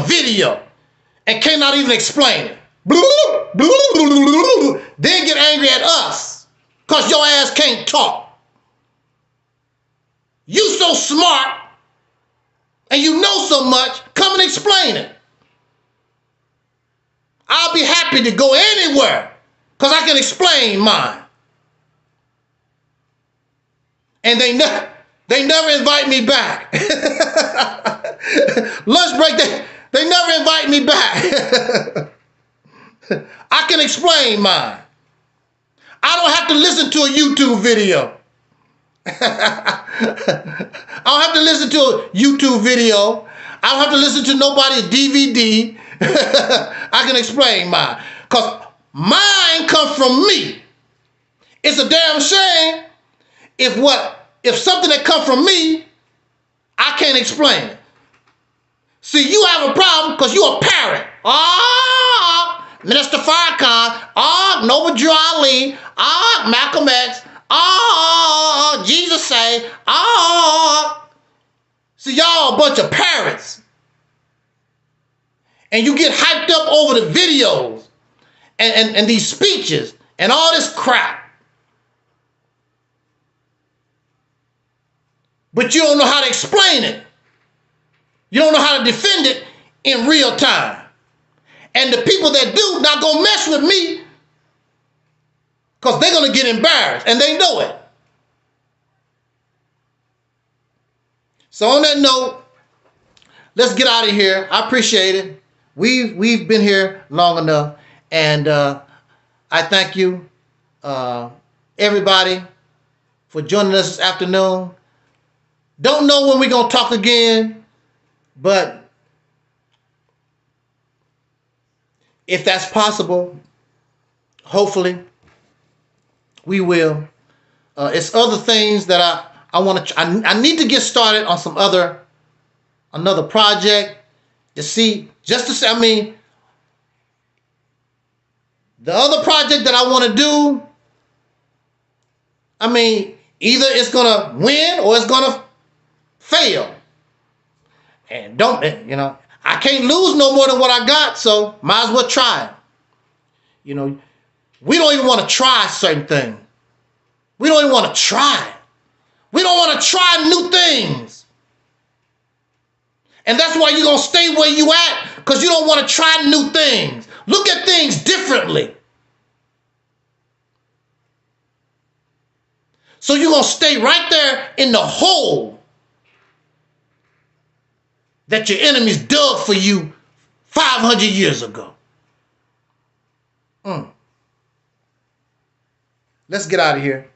video and cannot even explain it. Then get angry at us because your ass can't talk. You so smart and you know so much, come and explain it. I'll be happy to go anywhere because I can explain mine. And they never invite me back. Lunch break, they never invite me back. I can explain mine. I don't have to listen to a YouTube video. I don't have to listen to a YouTube video. I don't have to listen to nobody's DVD. I can explain mine. Because mine comes from me. It's a damn shame if something that comes from me, I can't explain it. See, you have a problem because you're a parrot. Minister Farrakhan, Noble Drew Ali, Malcolm X, Jesus say, See, y'all a bunch of parrots. And you get hyped up over the videos and these speeches and all this crap. But you don't know how to explain it. You don't know how to defend it in real time. And the people that do not gonna mess with me because they're gonna get embarrassed and they know it. So on that note, let's get out of here. I appreciate it. We've been here long enough, and I thank you, everybody, for joining us this afternoon. Don't know when we're gonna talk again, but if that's possible, hopefully we will. It's other things that I need to get started on another project to see, I mean, the other project that I want to do, I mean, either it's gonna win or it's gonna fail. And I can't lose no more than what I got, so might as well try it. We don't even want to try certain things. We don't even want to try it. We don't want to try new things. And that's why you're going to stay where you at, because you don't want to try new things. Look at things differently. So you're going to stay right there in the hole that your enemies dug for you 500 years ago. Let's get out of here.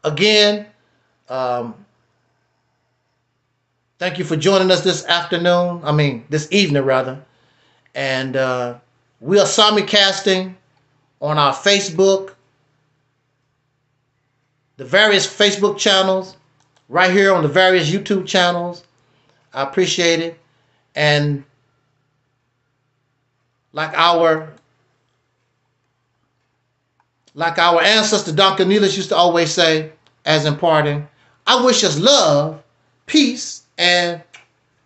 Again, thank you for joining us this evening rather. And we are simulcasting on our Facebook, the various Facebook channels, right here on the various YouTube channels. I appreciate it. And like our ancestor Don Cornelius used to always say, as imparting, I wish us love, peace, and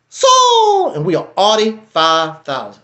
soul. And we are Audi 5000.